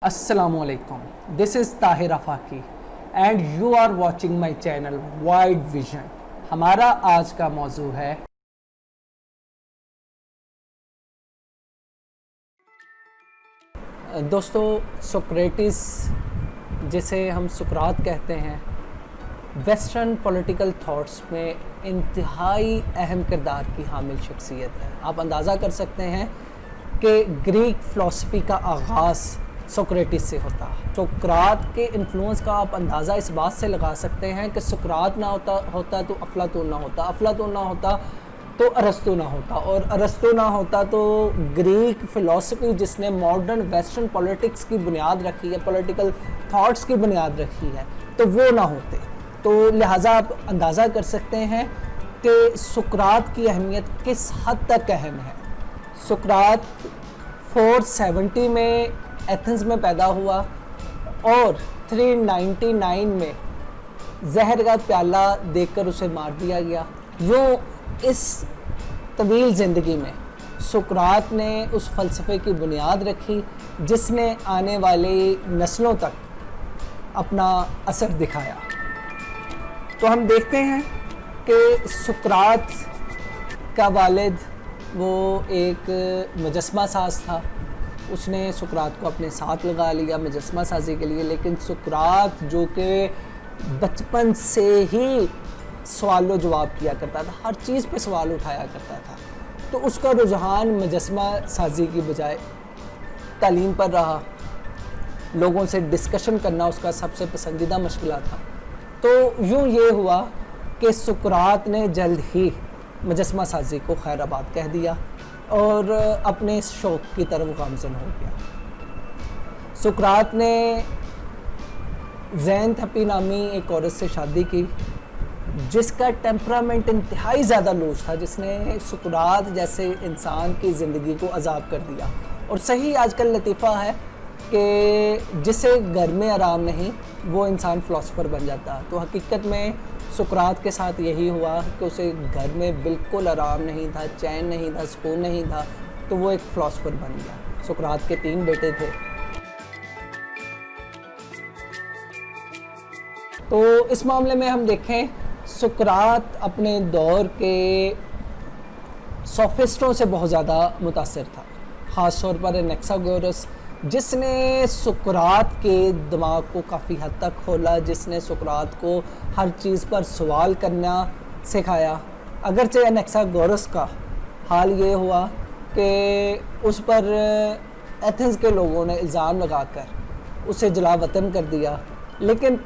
Assalamualaikum. This is Tahir Afaki and you are watching my channel Wide Vision. हमारा आज का मौजू है दोस्तों सोक्रेटिस, जिसे हम सुकरात कहते हैं, वेस्टर्न पॉलिटिकल थॉट्स में इंतहाई अहम किरदार की हामिल शख्सियत है। आप अंदाज़ा कर सकते हैं कि ग्रीक फ़िलासफ़ी का आगाज़ सोक्रेटिस से होता है। सुकरात के इन्फ्लुएंस का आप अंदाज़ा इस बात से लगा सकते हैं कि सुकरात ना होता तो अफलातून ना होता, अफलातून ना होता तो अरस्तु ना होता, और अरस्तु ना होता तो ग्रीक फ़िलासफ़ी जिसने मॉडर्न वेस्टर्न पॉलिटिक्स की बुनियाद रखी है, पॉलिटिकल थॉट्स की बुनियाद रखी है, तो वो ना होते। तो लिहाजा आप अंदाज़ा कर सकते हैं कि सुकरात की अहमियत किस हद तक अहम है। सुकरात 470 में एथेंस में पैदा हुआ और 399 में जहर का प्याला देकर उसे मार दिया गया। यूँ इस तवील ज़िंदगी में सुकरात ने उस फ़लसफ़े की बुनियाद रखी जिसने आने वाली नस्लों तक अपना असर दिखाया। तो हम देखते हैं कि सुकरात का वालिद वो एक मुजस्मा साज था। उसने सुकरात को अपने साथ लगा लिया मुजस्मा साजी के लिए, लेकिन सुकरात जो कि बचपन से ही सवाल जवाब किया करता था, हर चीज़ पे सवाल उठाया करता था, तो उसका रुझान मुजस्मा साजी की बजाय तालीम पर रहा। लोगों से डिस्कशन करना उसका सबसे पसंदीदा मशगला था। तो यूँ ये हुआ कि सुकरात ने जल्द ही मुजस्मा साजी को खैराबाद कह दिया और अपने शौक़ की तरफ गामज़न हो गया। सुकरात ने ज़ैनथपी नामी एक औरत से शादी की जिसका टेम्परामेंट इंतहाई ज़्यादा लूज था, जिसने सुकरात जैसे इंसान की ज़िंदगी को अजाब कर दिया। और सही आजकल लतीफ़ा है कि जिसे घर में आराम नहीं वो इंसान फ़िलासफ़र बन जाता। तो हकीकत में सुकरात के साथ यही हुआ कि उसे घर में बिल्कुल आराम नहीं था, चैन नहीं था, सुकून नहीं था, तो वो एक फ़िलासफ़र बन गया। सुकरात के 3 बेटे थे। तो इस मामले में हम देखें, सुकरात अपने दौर के सोफिस्टों से बहुत ज़्यादा मुतासिर था, ख़ास तौर पर एनेक्सागोरस, जिसने सुकरात के दिमाग को काफ़ी हद तक खोला, जिसने सुकरात को हर चीज़ पर सवाल करना सिखाया। अगरचे एनेक्सागोरस का हाल ये हुआ कि उस पर एथेंस के लोगों ने इल्ज़ाम लगाकर उसे जला वतन कर दिया, लेकिन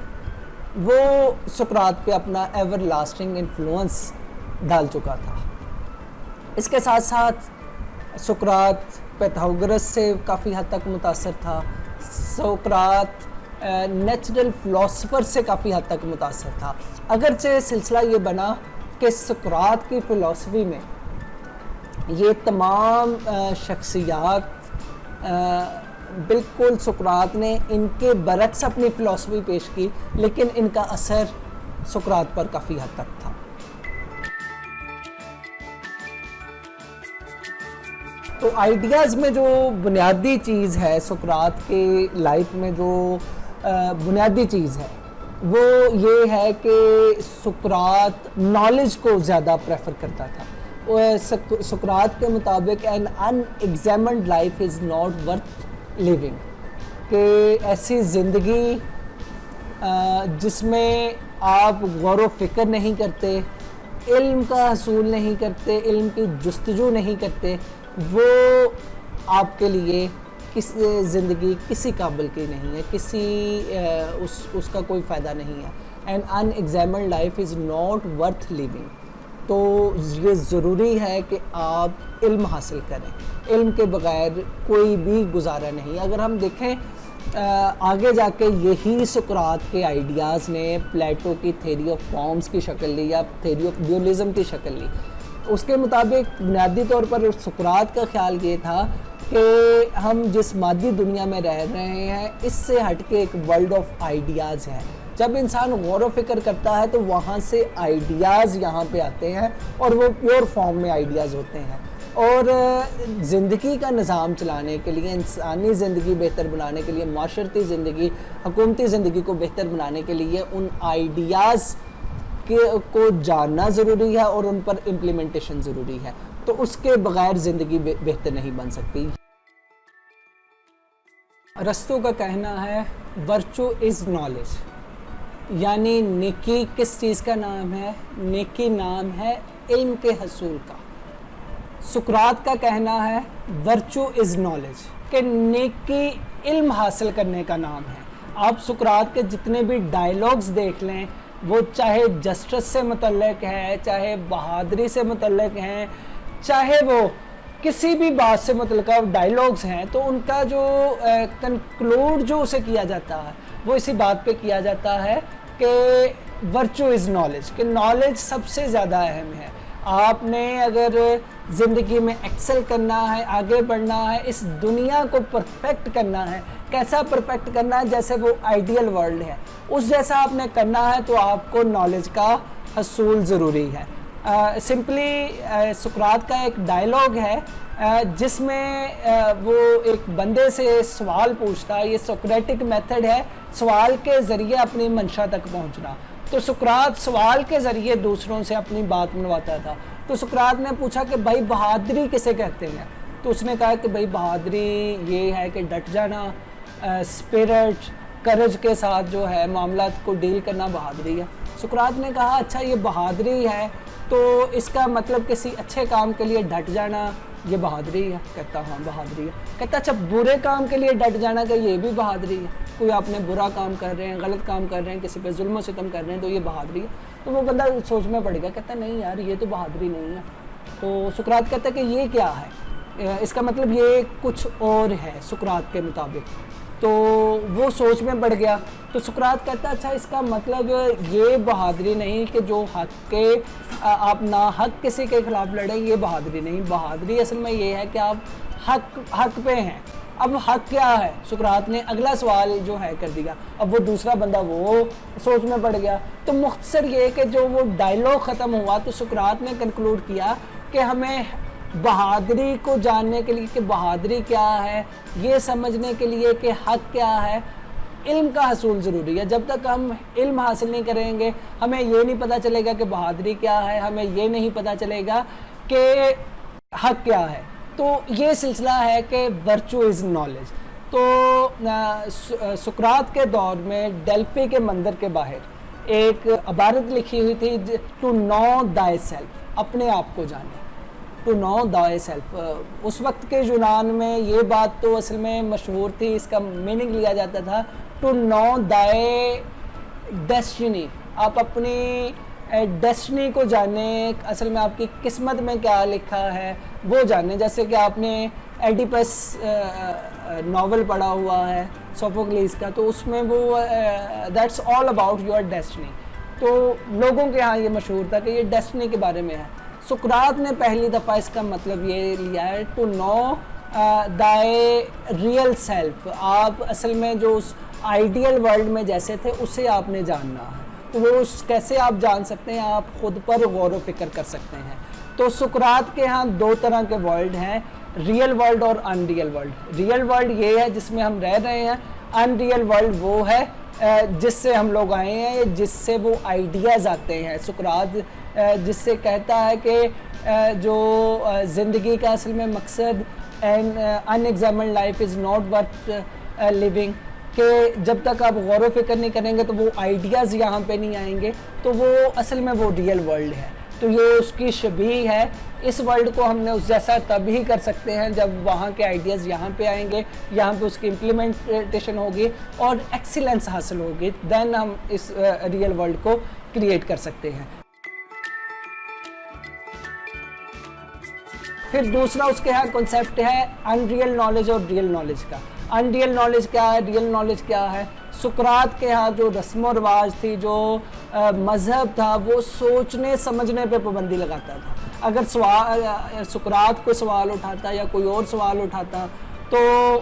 वो सुकरात पे अपना एवर लास्टिंग इन्फ्लुएंस डाल चुका था। इसके साथ साथ सुकरात पैथागोरस से काफ़ी हद तक मुतासर था। सुकरात नेचुरल फ़िलासफ़र से काफ़ी हद तक मुतासर था। अगरचे सिलसिला ये बना कि सुकरात की फ़िलासफ़ी में ये तमाम शख्सियात बिल्कुल सुकरात ने इनके बरक्स अपनी फ़िलासफ़ी पेश की, लेकिन इनका असर सुकरात पर काफ़ी हद तक था। तो आइडियाज़ में जो बुनियादी चीज़ है, सुकरात के लाइफ में जो बुनियादी चीज़ है वो ये है कि सुकरात नॉलेज को ज़्यादा प्रेफर करता था। सुकरात के मुताबिक an unexamined life is not worth living, कि ऐसी ज़िंदगी जिसमें आप गौर व फिक्र नहीं करते, इल्म का हसूल नहीं करते, इल्म की जुस्तजू नहीं करते, वो आपके लिए ज़िंदगी किसी काबिल की नहीं है, उसका कोई फ़ायदा नहीं है। An unexamined life is not worth living. तो ये ज़रूरी है कि आप इल्म हासिल करें, इल्म के बग़ैर कोई भी गुजारा नहीं। अगर हम देखें आगे जाके यही सुकरात के आइडियाज़ ने प्लेटो की थ्योरी ऑफ फॉर्म्स की शक्ल ली या थ्योरी ऑफ ड्यूअलिज़म की शक्ल ली। उसके मुताबिक बुनियादी तौर पर सुकरात का ख्याल ये था कि हम जिस मादी दुनिया में रह रहे हैं इससे हटके एक वर्ल्ड ऑफ आइडियाज़ है। जब इंसान गौर व फिक्र करता है तो वहाँ से आइडियाज़ यहाँ पे आते हैं और वो प्योर फॉर्म में आइडियाज़ होते हैं। और ज़िंदगी का निज़ाम चलाने के लिए, इंसानी ज़िंदगी बेहतर बनाने के लिए, माशरती ज़िंदगी, हुकूमती ज़िंदगी को बेहतर बनाने के लिए उन आइडियाज़ को जानना ज़रूरी है और उन पर इम्प्लीमेंटेशन ज़रूरी है। तो उसके बग़ैर ज़िंदगी बेहतर नहीं बन सकती। अरस्तू का कहना है वर्चू इज़ नॉलेज, यानी नेकी किस चीज़ का नाम है? नेकी नाम है इल्म के हसूल का। सुकरात का कहना है वर्चू इज़ नॉलेज, कि नेकी इल्म हासिल करने का नाम है। आप सुकरात के जितने भी डायलॉग्स देख लें, वो चाहे जस्टिस से मुतल्लिक है, चाहे बहादुरी से मुतल्लिक हैं, चाहे वो किसी भी बात से मतलब डायलॉग्स हैं, तो उनका जो कंक्लूड जो उसे किया जाता है वो इसी बात पे किया जाता है कि वर्चू इज़ नॉलेज, कि नॉलेज सबसे ज़्यादा अहम है। आपने अगर ज़िंदगी में एक्सेल करना है, आगे बढ़ना है, इस दुनिया को परफेक्ट करना है, कैसा परफेक्ट करना है? जैसे वो आइडियल वर्ल्ड है उस जैसा आपने करना है, तो आपको नॉलेज का हसूल ज़रूरी है। सिंपली सुकरात का एक डायलॉग है जिसमें वो एक बंदे से सवाल पूछता है। ये सोक्रेटिक मेथड है, सवाल के ज़रिए अपनी मंशा तक पहुंचना। तो सुकरात सवाल के ज़रिए दूसरों से अपनी बात मनवाता था। तो सुकरात ने पूछा कि भाई बहादुरी किसे कहते हैं? तो उसने कहा कि भाई बहादुरी ये है कि डट जाना, स्पिरिट, करज के साथ जो है मामला को डील करना बहादुरी है। सुकरात ने कहा अच्छा ये बहादुरी है तो इसका मतलब किसी अच्छे काम के लिए डट जाना ये बहादुरी है? कहता हाँ बहादुरी है। कहता अच्छा बुरे काम के लिए डट जाना क्या ये भी बहादुरी है? कोई आपने बुरा काम कर रहे हैं, गलत काम कर रहे हैं, किसी पे जुल्म सितम कर रहे हैं, तो ये बहादुरी है? तो वो बंदा सोच में पड़ गया, कहता नहीं यार ये तो बहादुरी नहीं है। तो सुकरात कहता है कि ये क्या है? इसका मतलब ये कुछ और है सुकरात के मुताबिक। तो वो सोच में पड़ गया। तो सुकरात कहता अच्छा इसका मतलब ये बहादुरी नहीं कि जो हक के आप ना हक किसी के खिलाफ लड़ें, ये बहादुरी नहीं। बहादुरी असल में ये है कि आप हक पे हैं। अब हक क्या है? सुकरात ने अगला सवाल जो है कर दिया। अब वो दूसरा बंदा वो सोच में पड़ गया। तो मुख्तसर ये कि जो वो डायलॉग ख़त्म हुआ तो सुकरात ने कंक्लूड किया कि हमें बहादुरी को जानने के लिए कि बहादुरी क्या है, ये समझने के लिए कि हक क्या है, इल्म का हसूल ज़रूरी है। जब तक हम इल्म हासिल नहीं करेंगे हमें ये नहीं पता चलेगा कि बहादुरी क्या है, हमें ये नहीं पता चलेगा कि हक क्या है। तो ये सिलसिला है कि वर्चू इज़ नॉलेज। तो सुकरात के दौर में डेल्फी के मंदिर के बाहर एक इबारत लिखी हुई थी, टू नो दाई सेल्फ, अपने आप को जाने, टू नो दाई सेल्फ। उस वक्त के यूनान में ये बात तो असल में मशहूर थी, इसका मीनिंग लिया जाता था टू नो दाई डेस्टिनी, आप अपनी डेस्टिनी को जाने, असल में आपकी किस्मत में क्या लिखा है वो जाने। जैसे कि आपने एडिपस नावल पढ़ा हुआ है सोफोक्लिस का, तो उसमें वो that's all about your destiny. तो लोगों के यहाँ ये मशहूर था कि ये डेस्टिनी के बारे में है। सुकरात ने पहली दफ़ा इसका मतलब ये लिया है to know thy real self, आप असल में जो उस आइडियल वर्ल्ड में जैसे थे उसे आपने जानना है। तो वो कैसे आप जान सकते हैं? आप ख़ुद पर गौर व फिक्र कर सकते हैं। तो सुकरात के यहाँ दो तरह के वर्ल्ड हैं, रियल वर्ल्ड और अनरियल वर्ल्ड। रियल वर्ल्ड ये है जिसमें हम रह रहे हैं, अनरियल वर्ल्ड वो है जिससे हम लोग आए हैं, जिससे वो आइडियाज़ आते हैं। सुकरात जिससे कहता है कि जो ज़िंदगी का असल में मकसद and unexamined life is not worth living, कि जब तक आप गौर व फिक्र नहीं करेंगे तो वो आइडियाज़ यहाँ पे नहीं आएंगे। तो वो असल में वो रियल वर्ल्ड है। तो ये उसकी शबीह है। इस वर्ल्ड को हमने उस जैसा तभी कर सकते हैं जब वहाँ के आइडियाज़ यहाँ पे आएंगे, यहाँ पे उसकी इम्प्लीमेंटेशन होगी और एक्सीलेंस हासिल होगी, देन हम इस रियल वर्ल्ड को क्रिएट कर सकते हैं। फिर दूसरा उसके यहाँ कॉन्सेप्ट है अनरियल नॉलेज और रियल नॉलेज का। अनरियल नॉलेज क्या है, रियल नॉलेज क्या है? सुकरात के यहाँ जो रस्म व रिवाज थी, जो मज़हब था, वो सोचने समझने पे पाबंदी लगाता था। अगर सुकरात को सवाल उठाता या कोई और सवाल उठाता तो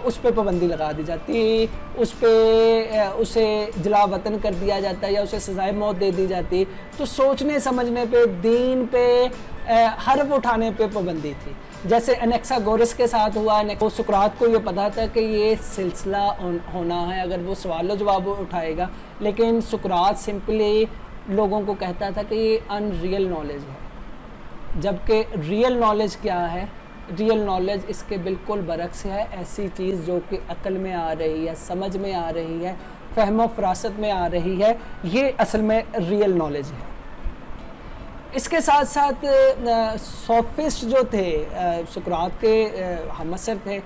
उस पर पाबंदी लगा दी जाती, उसे जला वतन कर दिया जाता या उसे सज़ाए मौत दे दी जाती। तो सोचने समझने पे, दीन पे, हर्फ उठाने पे पाबंदी थी। जैसे एनेक्सागोरस के साथ हुआ, वो सुकरात को ये पता था कि ये सिलसिला होना है, अगर वो सवाल जवाब उठाएगा, लेकिन सुकरात सिंपली लोगों को कहता था कि ये अनरियल नॉलेज है। जबकि रियल नॉलेज क्या है? रियल नॉलेज इसके बिल्कुल बरक्स है, ऐसी चीज़ जो कि अक्ल में आ रही है, समझ में आ रही है, फहम फरासत में आ रही है, ये असल में रियल नॉलेज है। इसके साथ साथ सोफिस्ट जो थे, सुकरात के हमअसर थे,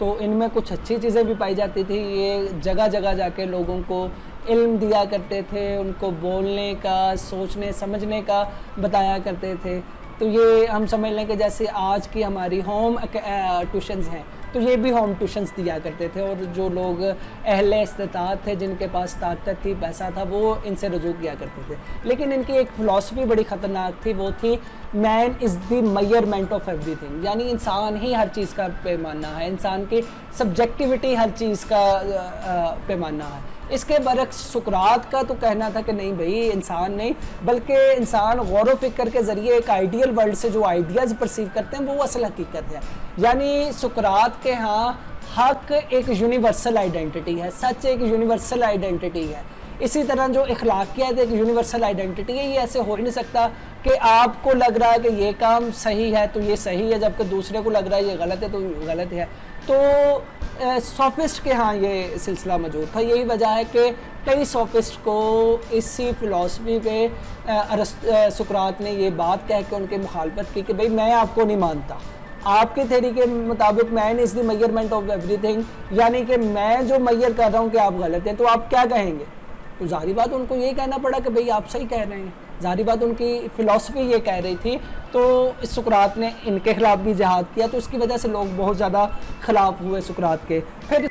तो इनमें कुछ अच्छी चीज़ें भी पाई जाती थी। ये जगह जगह जाके लोगों को इल्म दिया करते थे, उनको बोलने का, सोचने समझने का बताया करते थे। तो ये हम समझ लें कि जैसे आज की हमारी होम ट्यूशन्स हैं, तो ये भी होम ट्यूशन्स दिया करते थे, और जो लोग अहले इस्तिताअत थे, जिनके पास ताकत थी, पैसा था, वो इनसे रजू किया करते थे। लेकिन इनकी एक फ़िलासफ़ी बड़ी ख़तरनाक थी, वो थी man is the measurement of everything, यानी इंसान ही हर चीज़ का पैमाना है, इंसान की सब्जेक्टिविटी हर चीज़ का पैमाना है। इसके बरक्स सुकरात का तो कहना था कि नहीं भाई, इंसान नहीं, बल्कि इंसान गौर व फिक्र के ज़रिए एक आइडियल वर्ल्ड से जो आइडियाज़ परसीव करते हैं वो असल हकीकत है। यानी सुकरात के यहाँ हक एक यूनिवर्सल आइडेंटिटी है, सच एक यूनिवर्सल आइडेंटिटी है। इसी तरह जो इखलाकियत एक यूनिवर्सल आइडेंटिटी है, ये ऐसे हो ही नहीं सकता कि आपको लग रहा है कि ये काम सही है तो ये सही है, जबकि दूसरे को लग रहा है ये गलत है तो गलत है। तो सोफिस्ट के यहाँ ये सिलसिला मौजूद था। यही वजह है कि कई सोफिस्ट को इसी फ़िलासफ़ी पे सुकरात ने ये बात कह के उनकी मुखालफत की कि भाई मैं आपको नहीं मानता, आपके थ्योरी के मुताबिक man is the measurement of everything, यानी कि मैं जो मेजर कर रहा हूँ कि आप गलत हैं, तो आप क्या कहेंगे? तो ज़ाहिर बात उनको ये कहना पड़ा कि भाई आप सही कह रहे हैं। ज़ाहिर बात उनकी फ़िलासफ़ी ये कह रही थी। तो इस सुकरात ने इनके ख़िलाफ़ भी जिहाद किया, तो उसकी वजह से लोग बहुत ज़्यादा ख़िलाफ़ हुए सुकरात के। फिर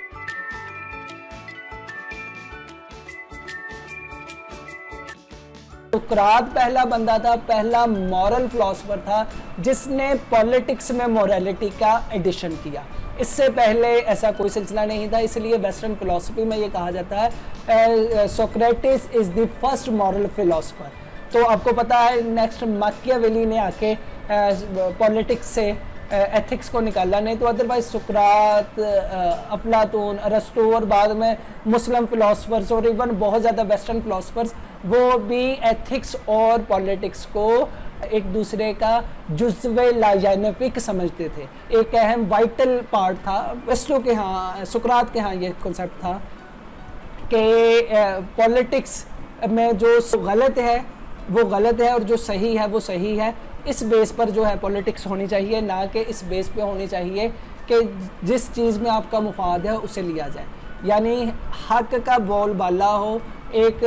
सुकरात पहला बंदा था, पहला मॉरल फ़िलासफ़र था जिसने पॉलिटिक्स में मोरालिटी का एडिशन किया। इससे पहले ऐसा कोई सिलसिला नहीं था, इसलिए वेस्टर्न फ़िलासफ़ी में ये कहा जाता है Socrates is the first moral philosopher. तो आपको पता है नेक्स्ट मैकियावेली ने आके पॉलिटिक्स से एथिक्स को निकाला, नहीं तो अदरवाइज सुकरात, अफलातून, अरस्तु और बाद में मुस्लिम फ़िलासफ़र्स और इवन बहुत ज़्यादा वेस्टर्न फ़िलासफ़र्स वो भी एथिक्स और पॉलिटिक्स को एक दूसरे का जुज़्वे लायानफिक समझते थे, एक अहम वाइटल पार्ट था। अरस्तु के यहाँ, सुकरात के यहाँ ये कॉन्सेप्ट था कि पॉलिटिक्स में जो गलत है वो गलत है और जो सही है वो सही है। इस बेस पर जो है पॉलिटिक्स होनी चाहिए, ना कि इस बेस पे होनी चाहिए कि जिस चीज़ में आपका मुफाद है उसे लिया जाए। यानी हक का बोलबाला हो। एक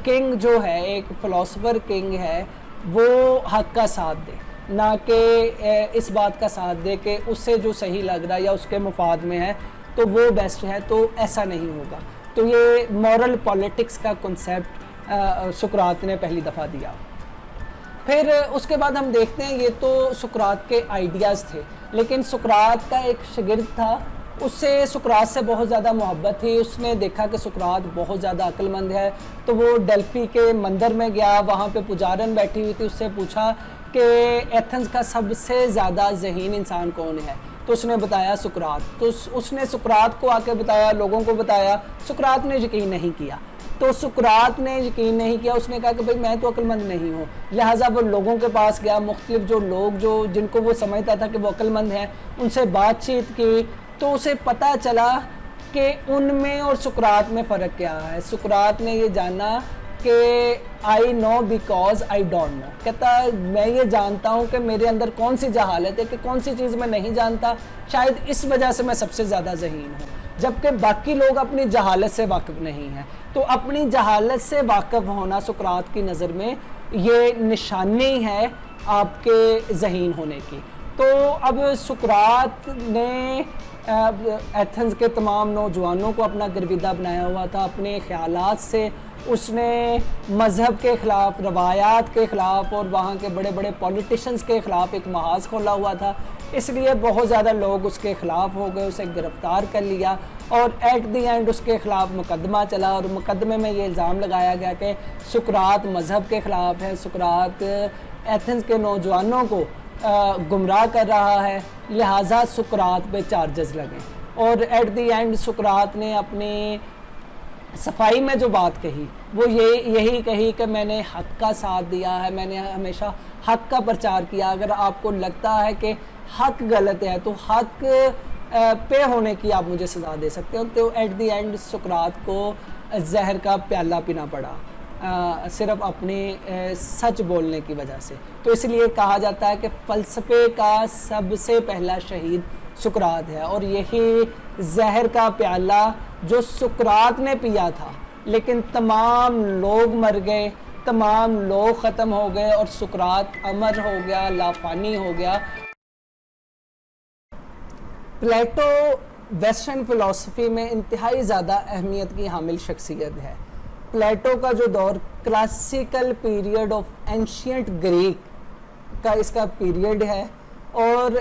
किंग जो है, एक फ़िलासफ़र किंग है, वो हक का साथ दे, ना कि इस बात का साथ दे कि उससे जो सही लग रहा है या उसके मुफाद में है तो वो बेस्ट है, तो ऐसा नहीं होगा। तो ये मॉरल पॉलिटिक्स का कॉन्सेप्ट सुकरात ने पहली दफ़ा दिया। फिर उसके बाद हम देखते हैं, ये तो सुकरात के आइडियाज़ थे, लेकिन सुकरात का एक शागिर्द था, उससे सुकरात से बहुत ज़्यादा मोहब्बत थी। उसने देखा कि सुकरात बहुत ज़्यादा अक्लमंद है, तो वो डेल्फी के मंदिर में गया, वहाँ पे पुजारन बैठी हुई थी, उससे पूछा कि एथेंस का सबसे ज़्यादा ज़हीन इंसान कौन है? तो उसने बताया सुकरात। तो उसने सुकरात को आके बताया, लोगों को बताया, सुकरात ने यकीन नहीं किया। तो सुकरात ने यकीन नहीं किया, उसने कहा कि भाई मैं तो अक्लमंद नहीं हूँ। लिहाजा वो लोगों के पास गया, मुख्तलिफ जो लोग जो जिनको वो समझता था कि वो अक्लमंद हैं, उनसे बातचीत की, तो उसे पता चला कि उनमें और सुकरात में फ़र्क क्या है। सुकरात ने ये जाना कि I know because I don't know, कहता मैं ये जानता हूँ कि मेरे अंदर कौन सी जहालत है, कि कौन सी चीज़ मैं नहीं जानता, शायद इस वजह से मैं सबसे ज़्यादा ज़हीन हूँ, जबकि बाकी लोग अपनी जहालत से वाकिफ़ नहीं हैं। तो अपनी जहालत से वाकिफ़ होना सुकरात की नज़र में ये निशानी है आपके ज़हीन होने की। तो अब सुकरात ने एथेंस के तमाम नौजवानों को अपना गिरविदा बनाया हुआ था। अपने ख़यालात से उसने मज़हब के ख़िलाफ़, रवायात के ख़िलाफ़ और वहाँ के बड़े बड़े पॉलिटिशियंस के ख़िलाफ़ एक महाज खोला हुआ था, इसलिए बहुत ज़्यादा लोग उसके ख़िलाफ़ हो गए, उसे गिरफ़्तार कर लिया और एट दी एंड उसके ख़िलाफ़ मुकदमा चला। और मुकदमे में ये इल्ज़ाम लगाया गया कि सुकरात मज़हब के ख़िलाफ़ है, सुकरात एथेंस के नौजवानों को गुमराह कर रहा है, लिहाजा सुकरात पे चार्जेस लगे। और एट द एंड सुकरात ने अपनी सफाई में जो बात कही वो यही कही कि मैंने हक का साथ दिया है, मैंने हमेशा हक का प्रचार किया। अगर आपको लगता है कि हक गलत है तो हक पे होने की आप मुझे सज़ा दे सकते हो। तो एट द एंड सुकरात को जहर का प्याला पीना पड़ा सिर्फ अपने सच बोलने की वजह से। तो इसलिए कहा जाता है कि फ़लसफ़े का सबसे पहला शहीद सुकरात है। और यही जहर का प्याला जो सुकरात ने पिया था, लेकिन तमाम लोग मर गए, तमाम लोग ख़त्म हो गए और सुकरात अमर हो गया, लाफानी हो गया। प्लेटो वेस्टर्न फ़िलासफ़ी में इंतहाई ज़्यादा अहमियत की हामिल शख्सियत है। प्लेटो का जो दौर classical period of ancient Greek का इसका पीरियड है और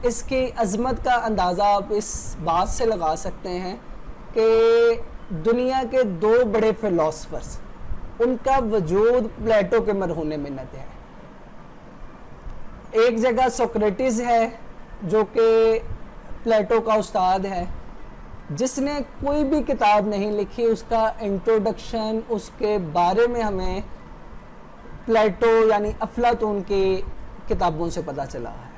इसकी अज़मत का अंदाज़ा आप इस बात से लगा सकते हैं कि दुनिया के दो बड़े फ़िलासफ़र्स, उनका वजूद प्लेटो के मरहून मिन्नत है। एक जगह सोक्रेटिस है जो कि प्लेटो का उस्ताद है, जिसने कोई भी किताब नहीं लिखी, उसका इंट्रोडक्शन उसके बारे में हमें प्लेटो यानी अफलातून की किताबों से पता चला है।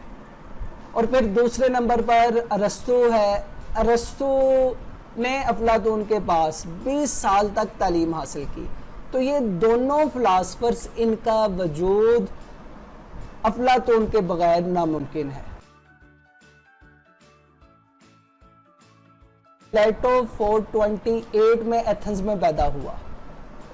और फिर दूसरे नंबर पर अरस्तु है। अरस्तु ने अफलातून के पास 20 साल तक तालीम हासिल की। तो ये दोनों फ़िलासफ़र्स, इनका वजूद अफलातून के बगैर नामुमकिन है। प्लेटो 428 में एथेंस में पैदा हुआ,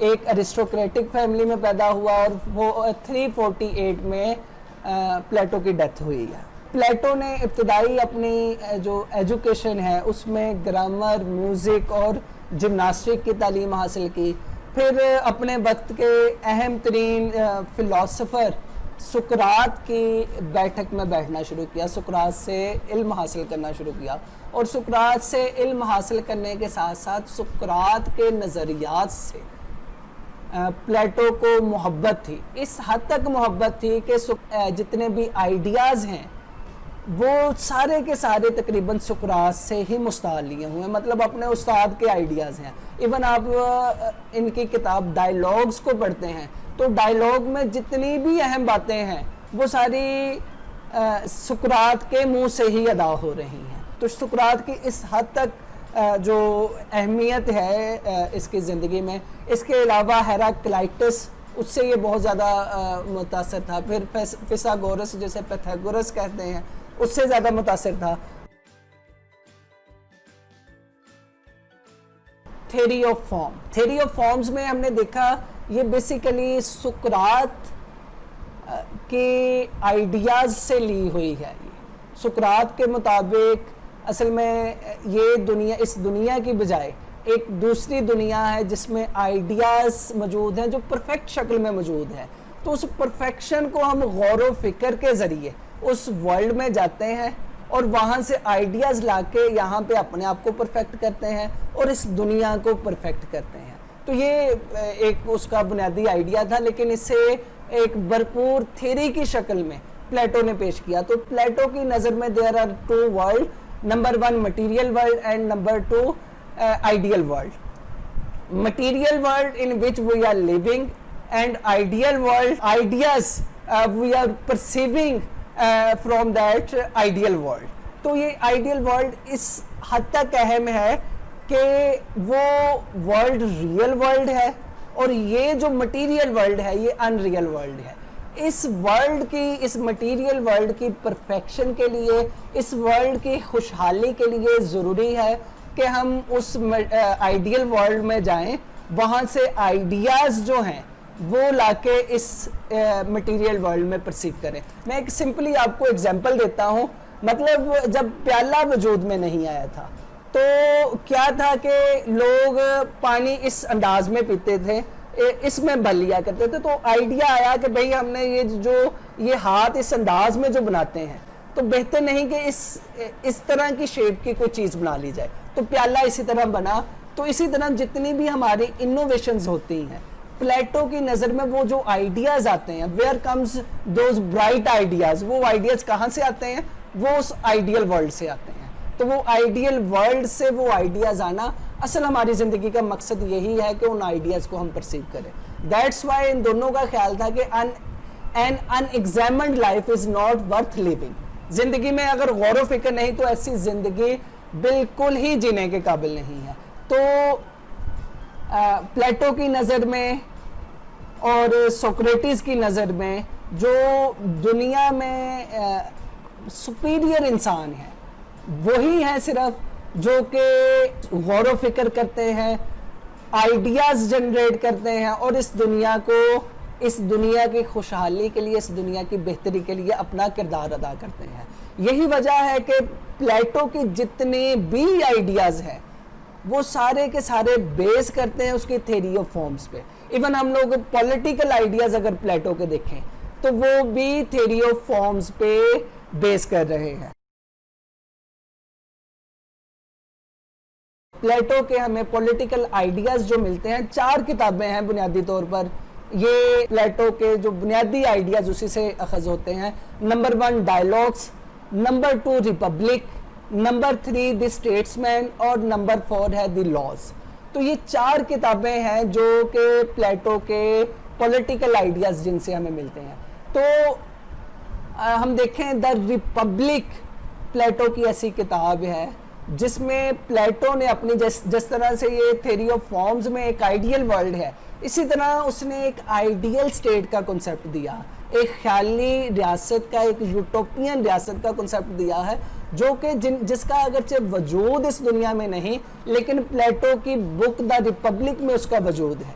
एक अरिस्टोक्रेटिक फैमिली में पैदा हुआ और 348 में प्लेटो की डेथ हुई है। प्लेटो ने इब्तदाई अपनी जो एजुकेशन है उसमें ग्रामर, म्यूज़िक और जिम्नास्टिक की तालीम हासिल की। फिर अपने वक्त के अहम तरीन फ़िलासफ़र सुकरात की बैठक में बैठना शुरू किया, सुकरात से इल्म हासिल करना शुरू किया। और सुकरात से इल्म हासिल करने के साथ साथ सुकरात के नज़रियात से प्लेटो को मोहब्बत थी। इस हद तक मोहब्बत थी कि जितने भी आइडियाज़ हैं वो सारे के सारे तकरीबन सुकरात से ही मुस्ताल लिए हुए हैं, मतलब अपने उस्ताद के आइडियाज़ हैं। इवन आप इनकी किताब डायलॉग्स को पढ़ते हैं तो डायलॉग में जितनी भी अहम बातें हैं वो सारी सुकरात के मुंह से ही अदा हो रही हैं। तो सुकरात की इस हद तक जो अहमियत है इसकी ज़िंदगी में। इसके अलावा हेराक्लाइटस, उससे ये बहुत ज़्यादा मुतासर था। फिर फिसागोरस, जैसे पैथागोरस कहते हैं, उससे ज़्यादा मुतासर था। Theory of form, theory of forms में हमने देखा ये बेसिकली सुकरात के आइडियाज़ से ली हुई है। सुकरात के मुताबिक असल में ये दुनिया, इस दुनिया की बजाय एक दूसरी दुनिया है जिसमें आइडियाज़ मौजूद हैं जो परफेक्ट शक्ल में मौजूद है। तो उस परफेक्शन को हम गौर व फिक्र के ज़रिए उस वर्ल्ड में जाते हैं और वहाँ से आइडियाज़ लाके यहाँ पे अपने आप को परफेक्ट करते हैं और इस दुनिया को परफेक्ट करते हैं। तो ये एक उसका बुनियादी आइडिया था, लेकिन इसे एक भरपूर थ्योरी की शक्ल में प्लेटो ने पेश किया। तो प्लेटो की नज़र में there are two world, number 1 material world and number 2 ideal world. Material world in which we are living and ideal world, ideas we are perceiving from that ideal world. तो ये आइडियल वर्ल्ड इस हद तक अहम है कि वो world real world है और ये जो मटेरियल वर्ल्ड है ये अनरियल वर्ल्ड है। इस वर्ल्ड की, इस मटेरियल वर्ल्ड की परफेक्शन के लिए, इस वर्ल्ड की खुशहाली के लिए ज़रूरी है कि हम उस आइडियल वर्ल्ड में जाएं, वहाँ से आइडियाज़ जो हैं वो लाके इस मटेरियल वर्ल्ड में परसीव करें। मैं एक सिंपली आपको एग्जांपल देता हूँ। मतलब जब प्याला वजूद में नहीं आया था तो क्या था कि लोग पानी इस अंदाज में पीते थे, इसमें भर लिया करते थे। तो आइडिया आया कि भाई हमने ये हाथ इस अंदाज में जो बनाते हैं तो बेहतर नहीं कि इस तरह की शेप की कोई चीज़ बना ली जाए। तो प्याला इसी तरह बना। तो इसी तरह जितनी भी हमारी इनोवेशंस होती हैं प्लेटो की नजर में वो जो आइडियाज आते हैं, where comes those bright ideas, वो आइडियाज कहाँ से आते हैं? वो उस आइडियल वर्ल्ड से आते हैं। तो वो आइडियल वर्ल्ड से वो आइडियाज आना, असल हमारी जिंदगी का मकसद यही है कि उन आइडियाज को हम परसीव करें। दैट्स वाई इन दोनों का ख्याल था कि an unexamined life is not worth living. जिंदगी में अगर गौर फिक्र नहीं तो ऐसी जिंदगी बिल्कुल ही जीने के काबिल नहीं है। तो प्लेटो की नज़र में और सोक्रेटिस की नज़र में जो दुनिया में सुपीरियर इंसान है वही है सिर्फ जो कि गौर फिक्र करते हैं, आइडियाज़ जनरेट करते हैं और इस दुनिया को, इस दुनिया की खुशहाली के लिए, इस दुनिया की बेहतरी के लिए अपना किरदार अदा करते हैं। यही वजह है कि प्लेटो की जितने भी आइडियाज़ हैं वो सारे के सारे बेस करते हैं उसकी थ्योरी ऑफ फॉर्म्स पे। इवन हम लोग पॉलिटिकल आइडियाज़ अगर प्लेटो के देखें तो वो भी थ्योरी ऑफ फॉर्म्स पे बेस कर रहे हैं। प्लेटो के हमें पॉलिटिकल आइडियाज़ जो मिलते हैं, 4 किताबें हैं बुनियादी तौर पर, ये प्लेटो के जो बुनियादी आइडियाज़ उसी से अखज़ होते हैं। Number 1 dialogues, number 2 Republic, number 3 the statesman और नंबर 4 है द लॉज। तो ये 4 किताबें हैं जो कि प्लेटो के पॉलिटिकल आइडियाज़ जिनसे हमें मिलते हैं। तो हम देखें द रिपब्लिक प्लेटो की ऐसी किताब है जिसमें प्लेटो ने अपनी जिस तरह से ये थ्योरी ऑफ फॉर्म्स में एक आइडियल वर्ल्ड है, इसी तरह उसने एक आइडियल स्टेट का कॉन्सेप्ट दिया, एक ख्याली रियासत का, एक यूटोपियन रियासत का कॉन्सेप्ट दिया है जो कि जिसका अगरचे वजूद इस दुनिया में नहीं लेकिन प्लेटो की बुक द रिपब्लिक में उसका वजूद है।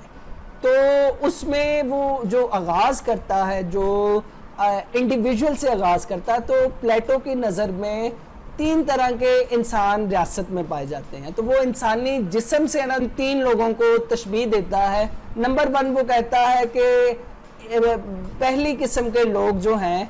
तो उसमें वो जो आगाज़ करता है, जो इंडिविजुअल से आगाज़ करता है, तो प्लेटो की नज़र में 3 तरह के इंसान रियासत में पाए जाते हैं। तो वो इंसानी जिस्म से ना 3 लोगों को तशबीह देता है। नंबर 1 वो कहता है कि पहली किस्म के लोग जो हैं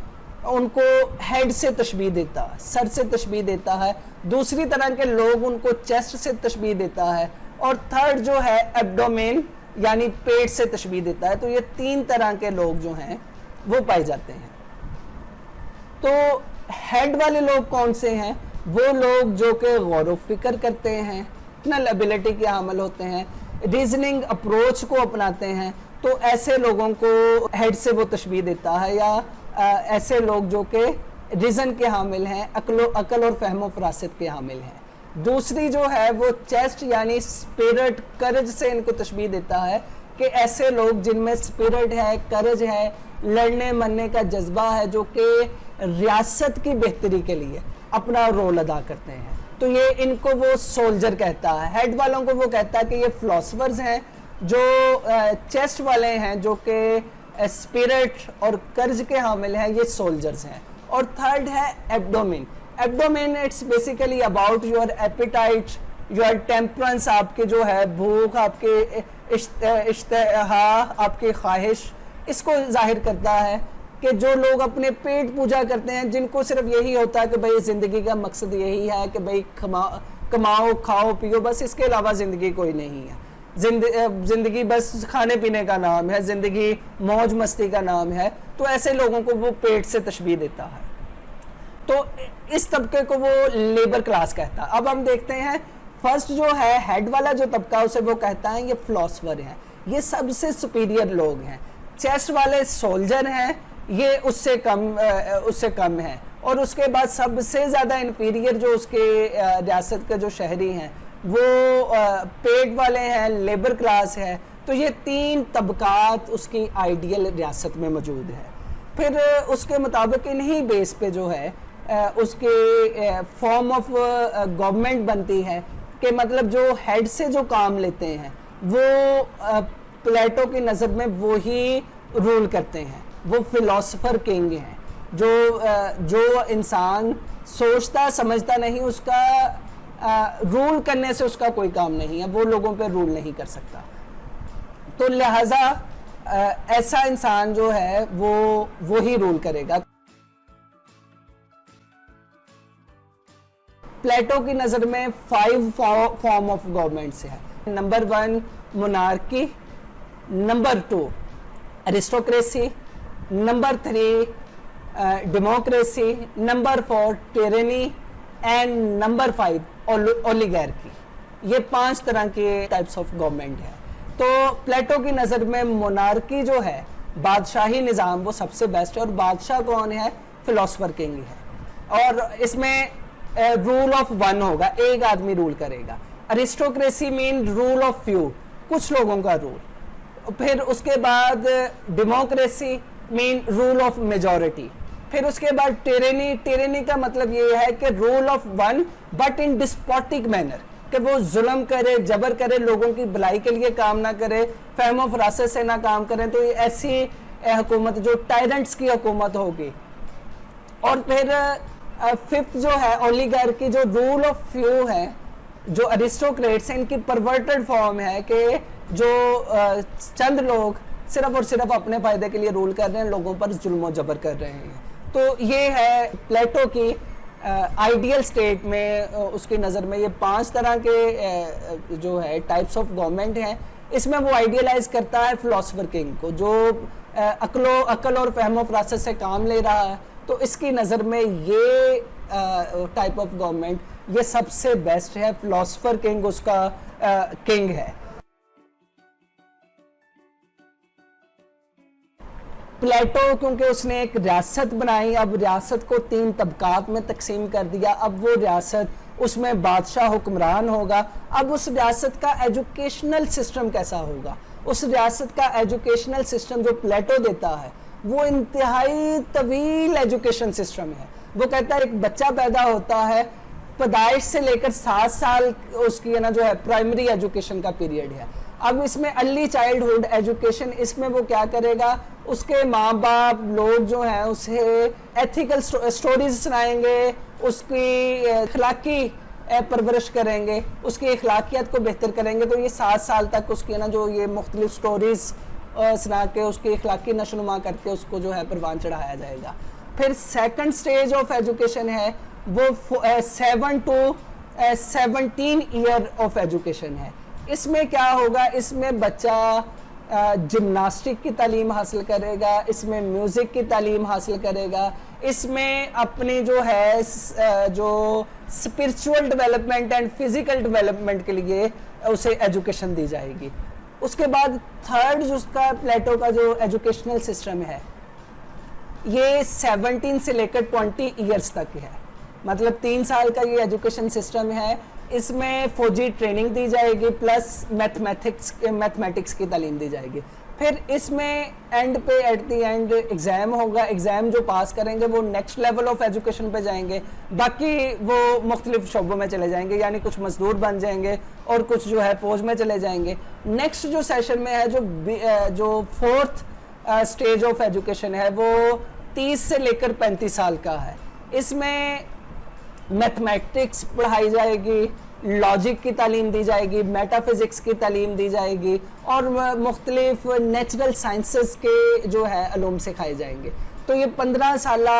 उनको हेड से तशबीह देता है, सर से तशबीह देता है। दूसरी तरह के लोग उनको चेस्ट से तशबीह देता है और थर्ड जो है एब्डोमेन यानी पेट से तशबीह देता है। तो ये 3 तरह के लोग जो हैं वो पाए जाते हैं। तो हेड वाले लोग कौन से हैं? वो लोग जो कि गौर फिक्र करते हैं, इतनल एबिलिटी के हामिल होते हैं, रीजनिंग अप्रोच को अपनाते हैं। तो ऐसे लोगों को हेड से वो तशबीह देता है, या ऐसे लोग जो कि रीज़न के हामिल हैं, अकल और फहमो फरासत के हामिल हैं। दूसरी जो है वो चेस्ट यानी स्पिरिट, करज से इनको तशबीह देता है कि ऐसे लोग जिनमें स्पिरिट है, करज है, लड़ने मरने का जज्बा है, जो कि रियासत की बेहतरी के लिए अपना रोल अदा करते हैं। तो ये इनको वो सोल्जर कहता है। हेड वालों को वो कहता है कि ये फिलोसफर्स हैं। जो चेस्ट वाले हैं जो कि स्पिरिट और कर्ज के हामिल हैं, ये सोल्जर्स हैं। और थर्ड है abdomen. Abdomen it's basically about your appetite, your temperance, आपके जो है भूख, आपके इश्तहा, आपकी ख्वाहिश, इसको जाहिर करता है कि जो लोग अपने पेट पूजा करते हैं, जिनको सिर्फ यही होता है कि भाई ज़िंदगी का मकसद यही है कि भाई कमाओ खाओ पियो, बस इसके अलावा ज़िंदगी कोई नहीं है। ज़िंदगी बस खाने पीने का नाम है, ज़िंदगी मौज मस्ती का नाम है। तो ऐसे लोगों को वो पेट से तशबीह देता है। तो इस तबके को वो लेबर क्लास कहता है। अब हम देखते हैं फर्स्ट जो है हेड वाला जो तबका, उसे वो कहता है ये फिलोसफर हैं, ये सबसे सुपीरियर लोग हैं। चेस्ट वाले सोल्जर हैं, ये उससे कम है। और उसके बाद सबसे ज़्यादा इन्फीरियर जो उसके रियासत के जो शहरी हैं वो पेट वाले हैं, लेबर क्लास है। तो ये 3 तबकात उसकी आइडियल रियासत में मौजूद है। फिर उसके मुताबिक इन्हीं बेस पे जो है उसके फॉर्म ऑफ गवर्नमेंट बनती है कि मतलब जो हेड से जो काम लेते हैं वो प्लेटो की नज़र में वो ही रूल करते हैं, वो फिलोसफर किंग हैं। जो इंसान सोचता समझता नहीं, उसका रूल करने से उसका कोई काम नहीं है, वो लोगों पे रूल नहीं कर सकता। तो लिहाजा ऐसा इंसान जो है वो ही रूल करेगा। प्लेटो की नज़र में 5 फॉर्म ऑफ गवर्नमेंट से है। Number 1 monarchy, number 2 aristocracy, number 3 democracy, number 4 tyranny and number 5 oligarchy. ये 5 तरह के टाइप्स ऑफ गवर्नमेंट है। तो प्लेटो की नज़र में मोनार्की जो है, बादशाही निज़ाम, वो सबसे बेस्ट है। और बादशाह कौन है? फिलोसफर किंग है। और इसमें रूल ऑफ वन होगा, एक आदमी रूल करेगा। Aristocracy mean rule of few, कुछ लोगों का रूल। फिर उसके बाद democracy mean rule of majority. फिर उसके बाद टिरेनी, टिरेनी का मतलब ये है कि rule of one but in despotic manner, कि वो जुल्म करे, जबर करे, लोगों की भलाई के लिए काम ना करे, फहम फरासत से ना काम करें। तो ये ऐसी हुकूमत जो टायरेंट्स की हुकूमत होगी। और फिर फिफ्थ जो है ओलिगार्की, जो रूल ऑफ फ्यू है, जो अरिस्टोक्रेट्स हैं, इनकी परवर्टेड फॉर्म है कि जो चंद लोग सिर्फ और सिर्फ अपने फायदे के लिए रूल कर रहे हैं, लोगों पर जुल्म जबर कर रहे हैं। तो ये है प्लेटो की आइडियल स्टेट में, उसकी नज़र में ये 5 तरह के जो है टाइप्स ऑफ गवर्नमेंट हैं। इसमें वो आइडियलाइज करता है फिलोसफर किंग को, जो अकल और फहम फरासत से काम ले रहा है। तो इसकी नज़र में ये टाइप ऑफ गवर्नमेंट ये सबसे बेस्ट है। फिलोसफर किंग उसका किंग है। प्लेटो क्योंकि उसने एक रियासत बनाई, अब रियासत को 3 तबकात में तकसीम कर दिया। अब वो रियासत, उसमें बादशाह हुक्मरान होगा। अब उस रियासत का एजुकेशनल सिस्टम कैसा होगा? उस रियासत का एजुकेशनल सिस्टम जो प्लेटो देता है वो इंतहाई तवील एजुकेशन सिस्टम है। वो कहता है एक बच्चा पैदा होता है, पैदाइश से लेकर 7 साल उसकी है ना जो है प्राइमरी एजुकेशन का पीरियड है। अब इसमें अर्ली चाइल्डहुड एजुकेशन, इसमें वो क्या करेगा? उसके माँ बाप लोग जो हैं उसे एथिकल स्टोरीज सुनाएंगे, उसकी अखलाकी परवरिश करेंगे, उसकी अखलाकियत को बेहतर करेंगे। तो ये 7 साल तक उसकी ना जो ये मुख्तलिफ स्टोरीज सुना के उसकी अखलाकी नशोनुमा करके उसको जो है परवान चढ़ाया जाएगा। फिर सेकंड स्टेज ऑफ एजुकेशन है वो 7 to 17 ईयर ऑफ एजुकेशन है। इसमें क्या होगा? इसमें बच्चा जिम्नास्टिक की तालीम हासिल करेगा, इसमें म्यूज़िक की तालीम हासिल करेगा, इसमें अपनी जो है जो spiritual development and physical development के लिए उसे एजुकेशन दी जाएगी। उसके बाद थर्ड जो उसका प्लेटो का जो एजुकेशनल सिस्टम है ये 17 से लेकर 20 ईयर्स तक है। मतलब 3 साल का ये एजुकेशन सिस्टम है। इसमें फौजी ट्रेनिंग दी जाएगी प्लस मैथमेटिक्स की तालीम दी जाएगी। फिर इसमें एंड पे एट द एंड एग्ज़ाम होगा। एग्ज़ाम जो पास करेंगे वो नेक्स्ट लेवल ऑफ एजुकेशन पे जाएंगे, बाकी वो मुख्तलिफ शोबों में चले जाएंगे, यानी कुछ मजदूर बन जाएंगे और कुछ जो है फौज में चले जाएंगे। नेक्स्ट जो सेशन में है जो फोर्थ स्टेज ऑफ एजुकेशन है वो 30 से लेकर 35 साल का है। इसमें मैथमेटिक्स पढ़ाई जाएगी, लॉजिक की तालीम दी जाएगी, मेटाफिज़िक्स की तालीम दी जाएगी और मुख्तलिफ नेचुरल साइंसेस के जो है अलूम सिखाए जाएंगे। तो ये 15 साला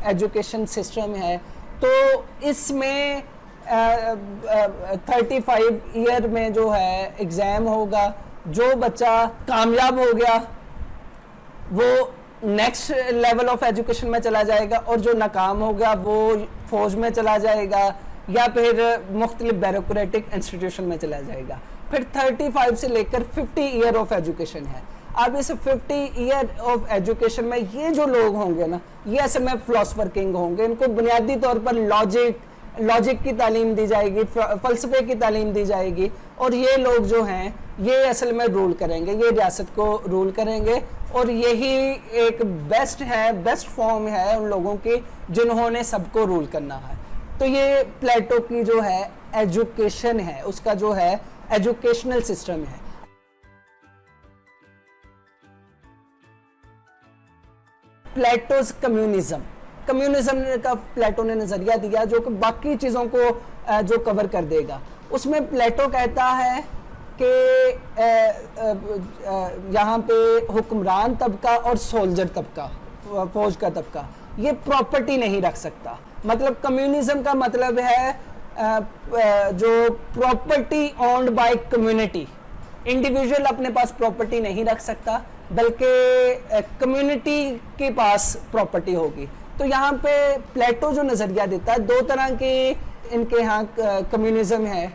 एजुकेशन सिस्टम है। तो इसमें 35 ईयर में जो है एग्ज़ाम होगा। जो बच्चा कामयाब हो गया वो नेक्स्ट लेवल ऑफ एजुकेशन में चला जाएगा और जो नाकाम होगा वो फौज में चला जाएगा या फिर मुख्तलिफ ब्यूरोक्रेटिक इंस्टीट्यूशन में चला जाएगा। फिर 35 से लेकर 50 ईयर ऑफ एजुकेशन है। अब इस 50 ईयर ऑफ एजुकेशन में ये जो लोग होंगे ना, ये असल में फिलोसफर किंग होंगे। इनको बुनियादी तौर पर लॉजिक की तालीम दी जाएगी, फ़लसफ़े की तालीम दी जाएगी और ये लोग जो हैं ये असल में रूल करेंगे, ये रियासत को रूल करेंगे और यही एक बेस्ट फॉर्म है उन लोगों की जिन्होंने सबको रूल करना है। तो ये प्लेटो की जो है एजुकेशन है, उसका जो है एजुकेशनल सिस्टम है। प्लेटोज कम्युनिज्म का प्लेटो ने नज़रिया दिया जो कि बाकी चीज़ों को जो कवर कर देगा। उसमें प्लेटो कहता है कि यहाँ पे हुक्मरान तबका और सोल्जर तबका, फौज का तबका, ये प्रॉपर्टी नहीं रख सकता। मतलब कम्युनिज्म का मतलब है जो property owned by community, individual अपने पास प्रॉपर्टी नहीं रख सकता, बल्कि कम्युनिटी के पास प्रॉपर्टी होगी। तो यहाँ पे प्लेटो जो नज़रिया देता है, दो तरह के इनके यहाँ कम्युनिज्म है।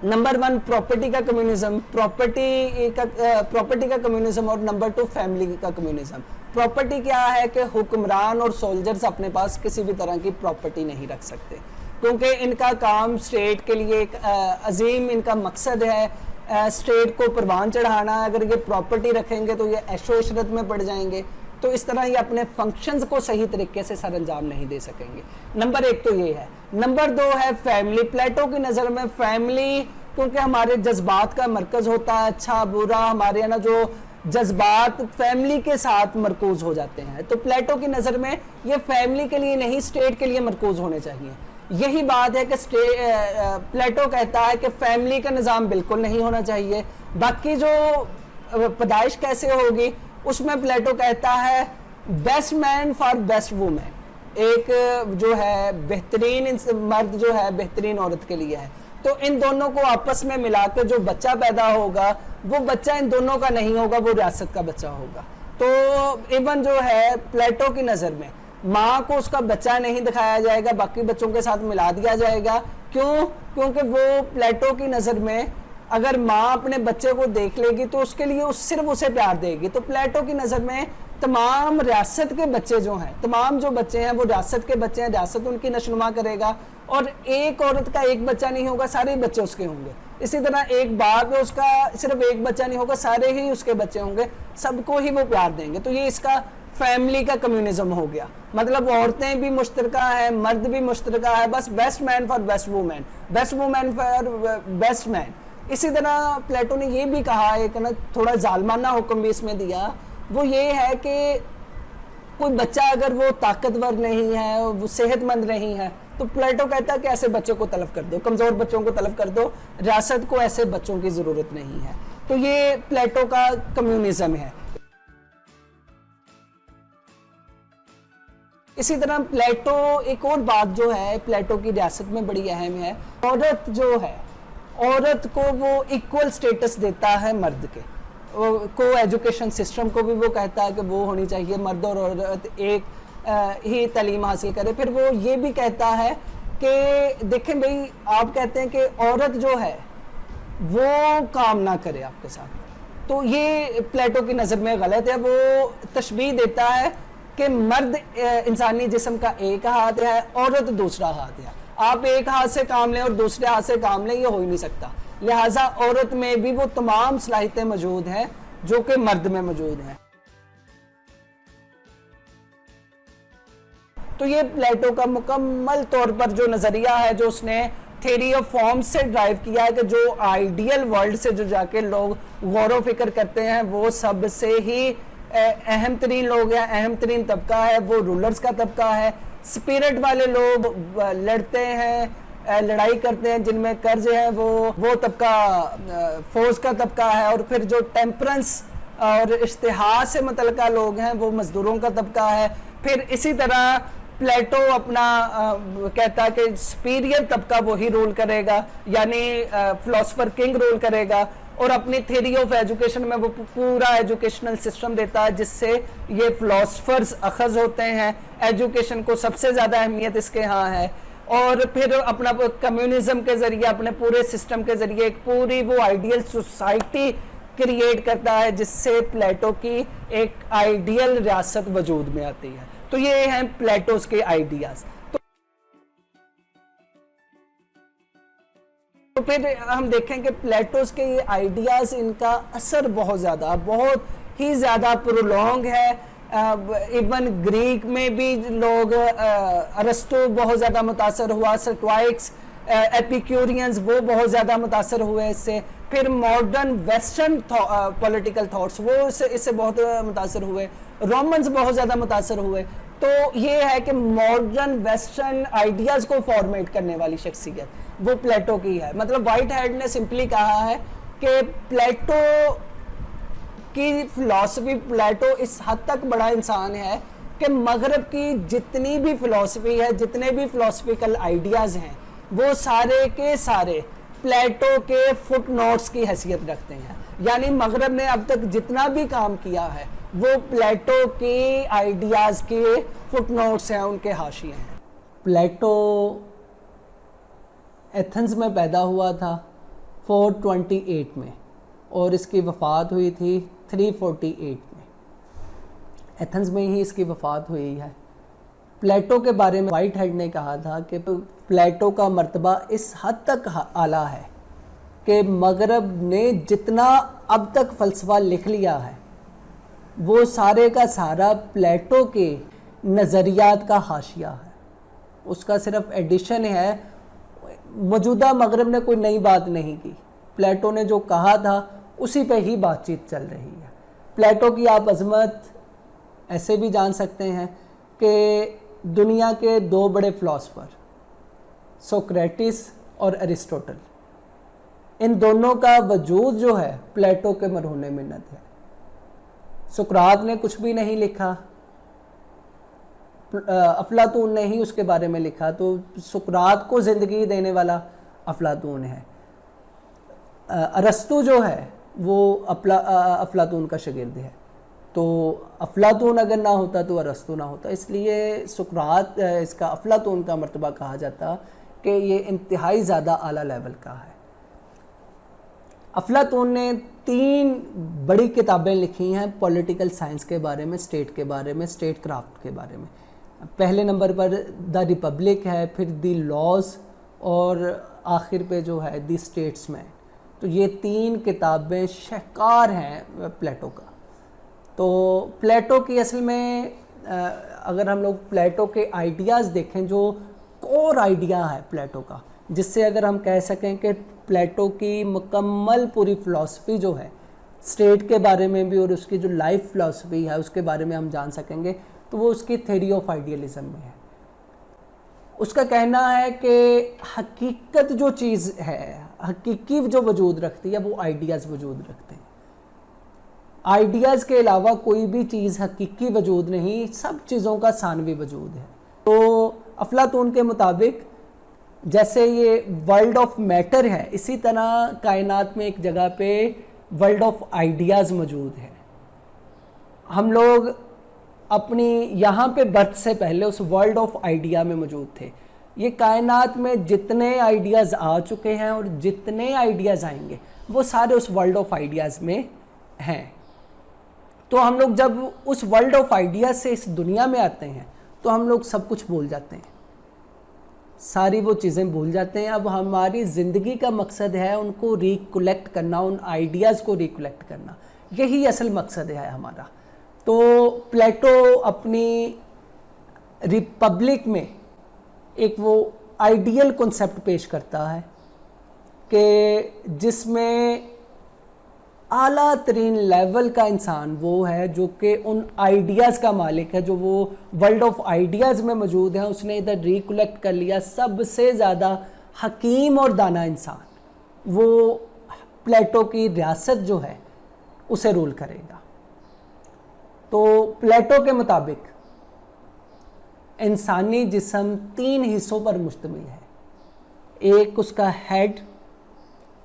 नंबर 1 प्रॉपर्टी का कम्युनिज्म, प्रॉपर्टी का कम्युनिज्म, और नंबर 2 फैमिली का कम्युनिज्म। प्रॉपर्टी क्या है कि हुक्मरान और सोल्जर्स अपने पास किसी भी तरह की प्रॉपर्टी नहीं रख सकते, क्योंकि इनका काम स्टेट के लिए एक अजीम इनका मकसद है स्टेट को परवान चढ़ाना। अगर ये प्रॉपर्टी रखेंगे तो ये ऐशो इशरत में पड़ जाएंगे, तो इस तरह ये अपने फंक्शंस को सही तरीके से सर अंजाम नहीं दे सकेंगे। नंबर 1 तो ये है। नंबर 2 है फैमिली। प्लेटो की नज़र में फैमिली, क्योंकि हमारे जज्बात का मरकज़ होता है, अच्छा बुरा, हमारे यहाँ ना जो जज्बात फैमिली के साथ मरकूज हो जाते हैं, तो प्लेटो की नज़र में ये फैमिली के लिए नहीं, स्टेट के लिए मरकूज होने चाहिए। यही बात है कि प्लेटो कहता है कि फैमिली का निज़ाम बिल्कुल नहीं होना चाहिए। बाकी जो पैदाइश कैसे होगी उसमें प्लेटो कहता है best man for best women. एक जो है बेहतरीन मर्द जो है बेहतरीन औरत के लिए है। तो इन दोनों को आपस में मिला के जो बच्चा पैदा होगा वो बच्चा इन दोनों का नहीं होगा, वो रियासत का बच्चा होगा। तो इवन जो है प्लेटो की नज़र में माँ को उसका बच्चा नहीं दिखाया जाएगा, बाकी बच्चों के साथ मिला दिया जाएगा। क्यों? क्योंकि वो प्लेटो की नज़र में अगर माँ अपने बच्चे को देख लेगी तो उसके लिए सिर्फ उसे प्यार देगी। तो प्लेटो की नज़र में तमाम रियासत के बच्चे जो हैं, तमाम जो बच्चे हैं वो रियासत के बच्चे हैं, रियासत उनकी नशनुमा करेगा। और एक औरत का एक बच्चा नहीं होगा, सारे बच्चे उसके होंगे। इसी तरह एक बाप है, उसका सिर्फ एक बच्चा नहीं होगा, सारे ही उसके बच्चे होंगे, सबको ही वो प्यार देंगे। तो ये इसका फैमिली का कम्युनिज्म हो गया। मतलब औरतें भी मुश्तरका है, मर्द भी मुश्तरका है, बस best man for best women, best women for best man. इसी तरह प्लेटो ने ये भी कहा, एक ना थोड़ा जालमाना हुक्म भी इसमें दिया, वो ये है कि कोई बच्चा अगर वो ताकतवर नहीं है, वो सेहतमंद नहीं है, तो प्लेटो कहता है कि ऐसे बच्चों को तलब कर दो, कमज़ोर बच्चों को तलब कर दो, रियासत को ऐसे बच्चों की ज़रूरत नहीं है। तो ये प्लेटो का कम्युनिज्म है। इसी तरह प्लेटो एक और बात जो है प्लेटो की रियासत में बड़ी अहम है, औरत जो है, औरत को वो इक्वल स्टेटस देता है मर्द के। को एजुकेशन सिस्टम को भी वो कहता है कि वो होनी चाहिए, मर्द और औरत एक ही तालीम हासिल करे। फिर वो ये भी कहता है कि देखें भाई, आप कहते हैं कि औरत जो है वो काम ना करे आपके साथ, तो ये प्लेटो की नज़र में गलत है। वो तशबीह देता है कि मर्द इंसानी जिस्म का एक हाथ है, औरत दूसरा हाथ है। आप एक हाथ से काम लें और दूसरे हाथ से काम लें, ये हो ही नहीं सकता। लिहाजा औरत में भी वो तमाम सलाहियतें मौजूद हैं जो कि मर्द में मौजूद हैं। तो ये प्लेटो का मुकम्मल तौर पर जो नज़रिया है, जो उसने थ्योरी ऑफ फॉर्म्स से ड्राइव किया है, कि जो आइडियल वर्ल्ड से जो जाके लोग गौर व फिक्र करते हैं वो सबसे ही अहम तरीन लोग हैं, अहम तरीन तबका है वो रूलर्स का तबका है। स्पिरिट वाले लोग लड़ते हैं, लड़ाई करते हैं, जिनमें कर्ज है वो तबका फौज का तबका है। और फिर जो टेम्परेंस और इश्तिहाद से मुतल्लिका लोग हैं वो मजदूरों का तबका है। फिर इसी तरह प्लेटो अपना कहता है कि सुपीरियर तबका वही रूल करेगा, यानी फिलोसफर किंग रूल करेगा। और अपनी थ्योरी ऑफ एजुकेशन में वो पूरा एजुकेशनल सिस्टम देता है जिससे ये फिलोसफर्स अखज़ होते हैं। एजुकेशन को सबसे ज़्यादा अहमियत इसके यहाँ है। और फिर अपना कम्युनिज्म के ज़रिए, अपने पूरे सिस्टम के ज़रिए एक पूरी वो आइडियल सोसाइटी क्रिएट करता है जिससे प्लेटो की एक आइडियल रियासत वजूद में आती है। तो ये हैं प्लेटोस के आइडियाज़। तो फिर हम देखें कि प्लेटोस के ये आइडियाज़, इनका असर बहुत ही ज़्यादा प्रोलॉन्ग है। इवन ग्रीक में भी लोग, अरस्तु बहुत ज़्यादा मुतासर हुआ, स्टोइक्स, एपिक्यूरियंस वो बहुत ज़्यादा मुतासर हुए इससे। फिर मॉडर्न वेस्टर्न पॉलिटिकल थॉट्स वो इससे बहुत मुतासर हुए। रोमन्स बहुत ज़्यादा मुतासर हुए। तो ये है कि मॉडर्न वेस्टर्न आइडियाज़ को फॉर्मेट करने वाली शख्सियत वो प्लेटो की है। मतलब वाइट हेड ने सिंपली कहा है कि प्लेटो की फिलॉसफी, प्लेटो इस हद तक बड़ा इंसान है कि मगरब की जितनी भी फिलॉसफी है, जितने भी फिलॉसफिकल आइडियाज़ हैं, वो सारे के सारे प्लेटो के फुट नोट्स की हैसियत रखते हैं, यानी मगरब ने अब तक जितना भी काम किया है वो प्लेटो के आइडियाज के फुट नोट्स हैं, उनके हाशिए हैं। प्लेटो एथेंस में पैदा हुआ था 428 में और इसकी वफ़ात हुई थी 348 में। एथेंस में ही इसकी वफ़ात हुई है। प्लेटो के बारे में वाइट हेड ने कहा था कि प्लेटो का मर्तबा इस हद तक आला है कि मगरब ने जितना अब तक फ़लसफ़ा लिख लिया है वो सारे का सारा प्लेटो के नज़रियात का हाशिया है, उसका सिर्फ एडिशन है। मौजूदा मगरब ने कोई नई बात नहीं की, प्लेटो ने जो कहा था उसी पे ही बातचीत चल रही है। प्लेटो की आप अज़मत ऐसे भी जान सकते हैं कि दुनिया के दो बड़े फ़िलासफ़र सोक्रेटिस और अरिस्टोटल, इन दोनों का वजूद जो है प्लेटो के मरहून मिन्नत है। सुकरात ने कुछ भी नहीं लिखा, अफलातून ने ही उसके बारे में लिखा, तो सुकरात को ज़िंदगी देने वाला अफलातून है। अरस्तु जो है वो अफलातून का शागिर्द है, तो अफलातून अगर ना होता तो अरस्तु ना होता, इसलिए सुकरात इसका अफलातून का मर्तबा कहा जाता कि ये इंतहाई ज़्यादा आला लेवल का है। अफलातून ने 3 बड़ी किताबें लिखी हैं पॉलिटिकल साइंस के बारे में, स्टेट के बारे में, स्टेट क्राफ्ट के बारे में। पहले नंबर पर द रिपब्लिक है, फिर द लॉज और आखिर पे जो है द स्टेट्समैन। तो ये 3 किताबें शाहकार हैं प्लेटो का। तो प्लेटो की असल में अगर हम लोग प्लेटो के आइडियाज़ देखें, जो कोर आइडिया है प्लेटो का, जिससे अगर हम कह सकें कि प्लेटो की मुकम्मल पूरी फ़िलासफ़ी जो है स्टेट के बारे में भी और उसकी जो लाइफ फ़िलासफ़ी है उसके बारे में हम जान सकेंगे, तो वो उसकी थ्योरी ऑफ आइडियलिज़म में है। उसका कहना है कि हकीकत जो चीज़ है, हकीकी जो वजूद रखती है, वो आइडियाज़ वजूद रखते हैं। आइडियाज़ के अलावा कोई भी चीज़ हकीकी वजूद नहीं, सब चीज़ों का सानवी वजूद है। तो अफलातून के मुताबिक जैसे ये वर्ल्ड ऑफ मैटर है, इसी तरह कायनात में एक जगह पे वर्ल्ड ऑफ आइडियाज़ मौजूद है। हम लोग अपनी यहाँ पे बर्थ से पहले उस वर्ल्ड ऑफ आइडिया में मौजूद थे। ये कायनात में जितने आइडियाज़ आ चुके हैं और जितने आइडियाज़ आएंगे वो सारे उस वर्ल्ड ऑफ आइडियाज़ में हैं। तो हम लोग जब उस वर्ल्ड ऑफ आइडियाज़ से इस दुनिया में आते हैं तो हम लोग सब कुछ भूल जाते हैं, सारी वो चीज़ें भूल जाते हैं। अब हमारी ज़िंदगी का मकसद है उनको रिकलेक्ट करना, उन आइडियाज़ को रिकलेक्ट करना, यही असल मकसद है हमारा। तो प्लेटो अपनी रिपब्लिक में एक वो आइडियल कॉन्सेप्ट पेश करता है कि जिसमें आला तरीन लेवल का इंसान वो है जो कि उन आइडियाज़ का मालिक है, जो वो वर्ल्ड ऑफ आइडियाज़ में मौजूद है, उसने इधर रिकलेक्ट कर लिया। सबसे ज़्यादा हकीम और दाना इंसान वो प्लेटो की रियासत जो है उसे रूल करेगा। तो प्लेटो के मुताबिक इंसानी जिस्म 3 हिस्सों पर मुश्तमिल है। एक उसका हेड,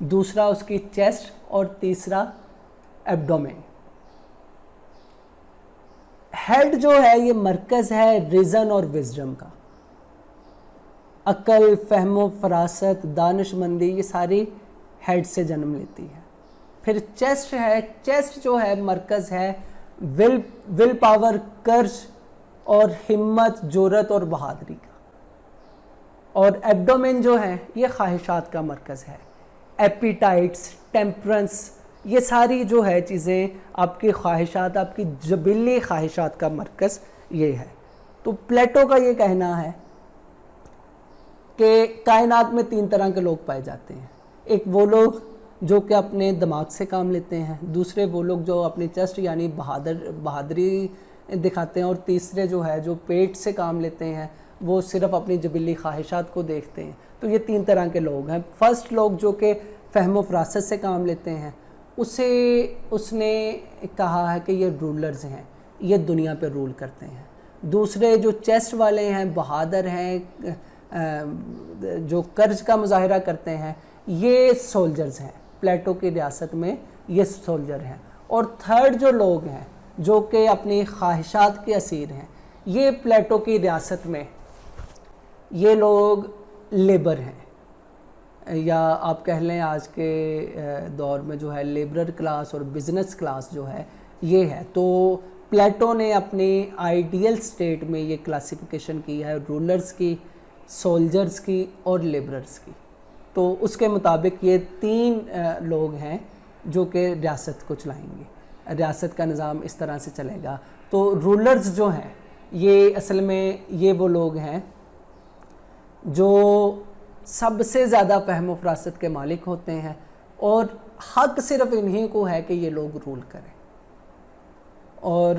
दूसरा उसकी चेस्ट और तीसरा एब्डोमेन। हेड जो है ये मरकज़ है रीज़न और विजडम का। अक्ल, फहमो फरासत, दानिशमंदी ये सारी हेड से जन्म लेती है। फिर चेस्ट है, चेस्ट जो है मरकज़ है विल पावर, कर्ज और हिम्मत, जुर्रत और बहादुरी का। और एब्डोमेन जो है ये ख्वाहिशात का मरकज़ है। एपिटाइट्स, टेम्परेंस, ये सारी जो है चीज़ें आपकी ख्वाहिशात, आपकी जबिली ख्वाहिशात का मरकज़ ये है। तो प्लेटो का ये कहना है कि कायनात में 3 तरह के लोग पाए जाते हैं। एक वो लोग जो कि अपने दिमाग से काम लेते हैं, दूसरे वो लोग जो अपनी चेस्ट यानी बहादुरी दिखाते हैं, और तीसरे जो है जो पेट से काम लेते हैं, वो सिर्फ अपनी जबिली ख्वाहिशात को देखते हैं। तो ये 3 तरह के लोग हैं। फर्स्ट लोग जो कि फ़हम फरासत से काम लेते हैं, उसने कहा है कि ये रूलर्स हैं, ये दुनिया पे रूल करते हैं। दूसरे जो चेस्ट वाले हैं, बहादुर हैं, जो कर्ज का मुजाहिरा करते हैं, ये सोल्जर्स हैं, प्लेटो की रियासत में ये सोल्जर हैं। और थर्ड जो लोग हैं जो कि अपनी ख्वाहिशात के असीर हैं, ये प्लेटो की रियासत में ये लोग लेबर हैं, या आप कह लें आज के दौर में जो है लेबरर क्लास और बिजनेस क्लास जो है ये है। तो प्लेटो ने अपनी आइडियल स्टेट में ये क्लासिफिकेशन की है रूलर्स की, सोल्जर्स की और लेबरर्स की। तो उसके मुताबिक ये तीन लोग हैं जो कि रियासत को चलाएंगे, रियासत का निज़ाम इस तरह से चलेगा। तो रूलर्स जो हैं ये असल में ये वो लोग हैं जो सबसे ज़्यादा फहम फरासत के मालिक होते हैं और हक सिर्फ इन्हीं को है कि ये लोग रूल करें। और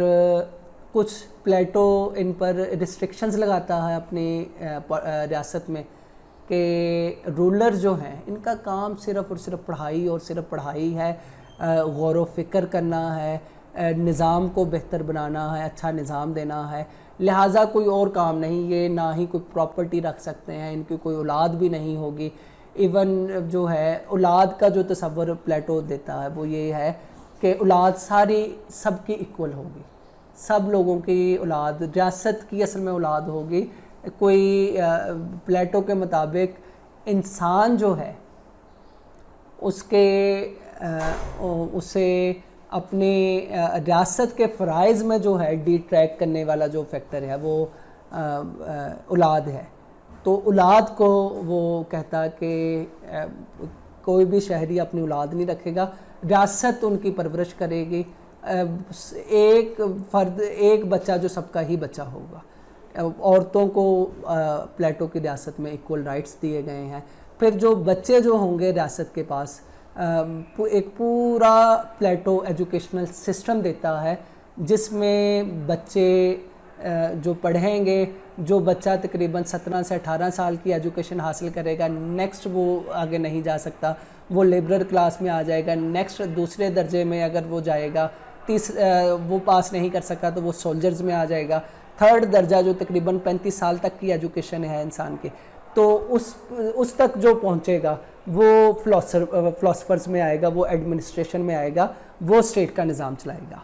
कुछ प्लेटो इन पर रिस्ट्रिक्शंस लगाता है अपनी रियासत में कि रूलर जो हैं इनका काम सिर्फ़ और सिर्फ पढ़ाई और सिर्फ पढ़ाई है, गौर व फ़िक्र करना है, निज़ाम को बेहतर बनाना है, अच्छा निज़ाम देना है, लिहाजा कोई और काम नहीं। ये ना ही कोई प्रॉपर्टी रख सकते हैं, इनकी कोई औलाद भी नहीं होगी। इवन जो है औलाद का जो तसव्वुर प्लेटो देता है वो ये है कि औलाद सारी सबकी इक्वल होगी, सब लोगों की औलाद रियासत की असल में औलाद होगी। कोई प्लेटो के मुताबिक इंसान जो है उसे अपनी रियासत के फ़राइज़ में जो है डिट्रैक्ट करने वाला जो फैक्टर है वो औलाद है। तो औलाद को वो कहता कि कोई भी शहरी अपनी औलाद नहीं रखेगा, रियासत उनकी परवरिश करेगी। एक बच्चा जो सबका ही बच्चा होगा। औरतों को प्लेटो की रियासत में इक्वल राइट्स दिए गए हैं। फिर जो बच्चे जो होंगे रियासत के पास एक पूरा प्लेटो एजुकेशनल सिस्टम देता है जिसमें बच्चे जो पढ़ेंगे, जो बच्चा तकरीबन 17 से 18 साल की एजुकेशन हासिल करेगा, नेक्स्ट वो आगे नहीं जा सकता, वो लेबरर क्लास में आ जाएगा। नेक्स्ट दूसरे दर्जे में अगर वो जाएगा, वो पास नहीं कर सका तो वो सोल्जर्स में आ जाएगा। थर्ड दर्जा जो तकरीबन 35 साल तक की एजुकेशन है इंसान की, तो उस तक जो पहुंचेगा वो फिलोसफर्स में आएगा, वो एडमिनिस्ट्रेशन में आएगा, वो स्टेट का निज़ाम चलाएगा।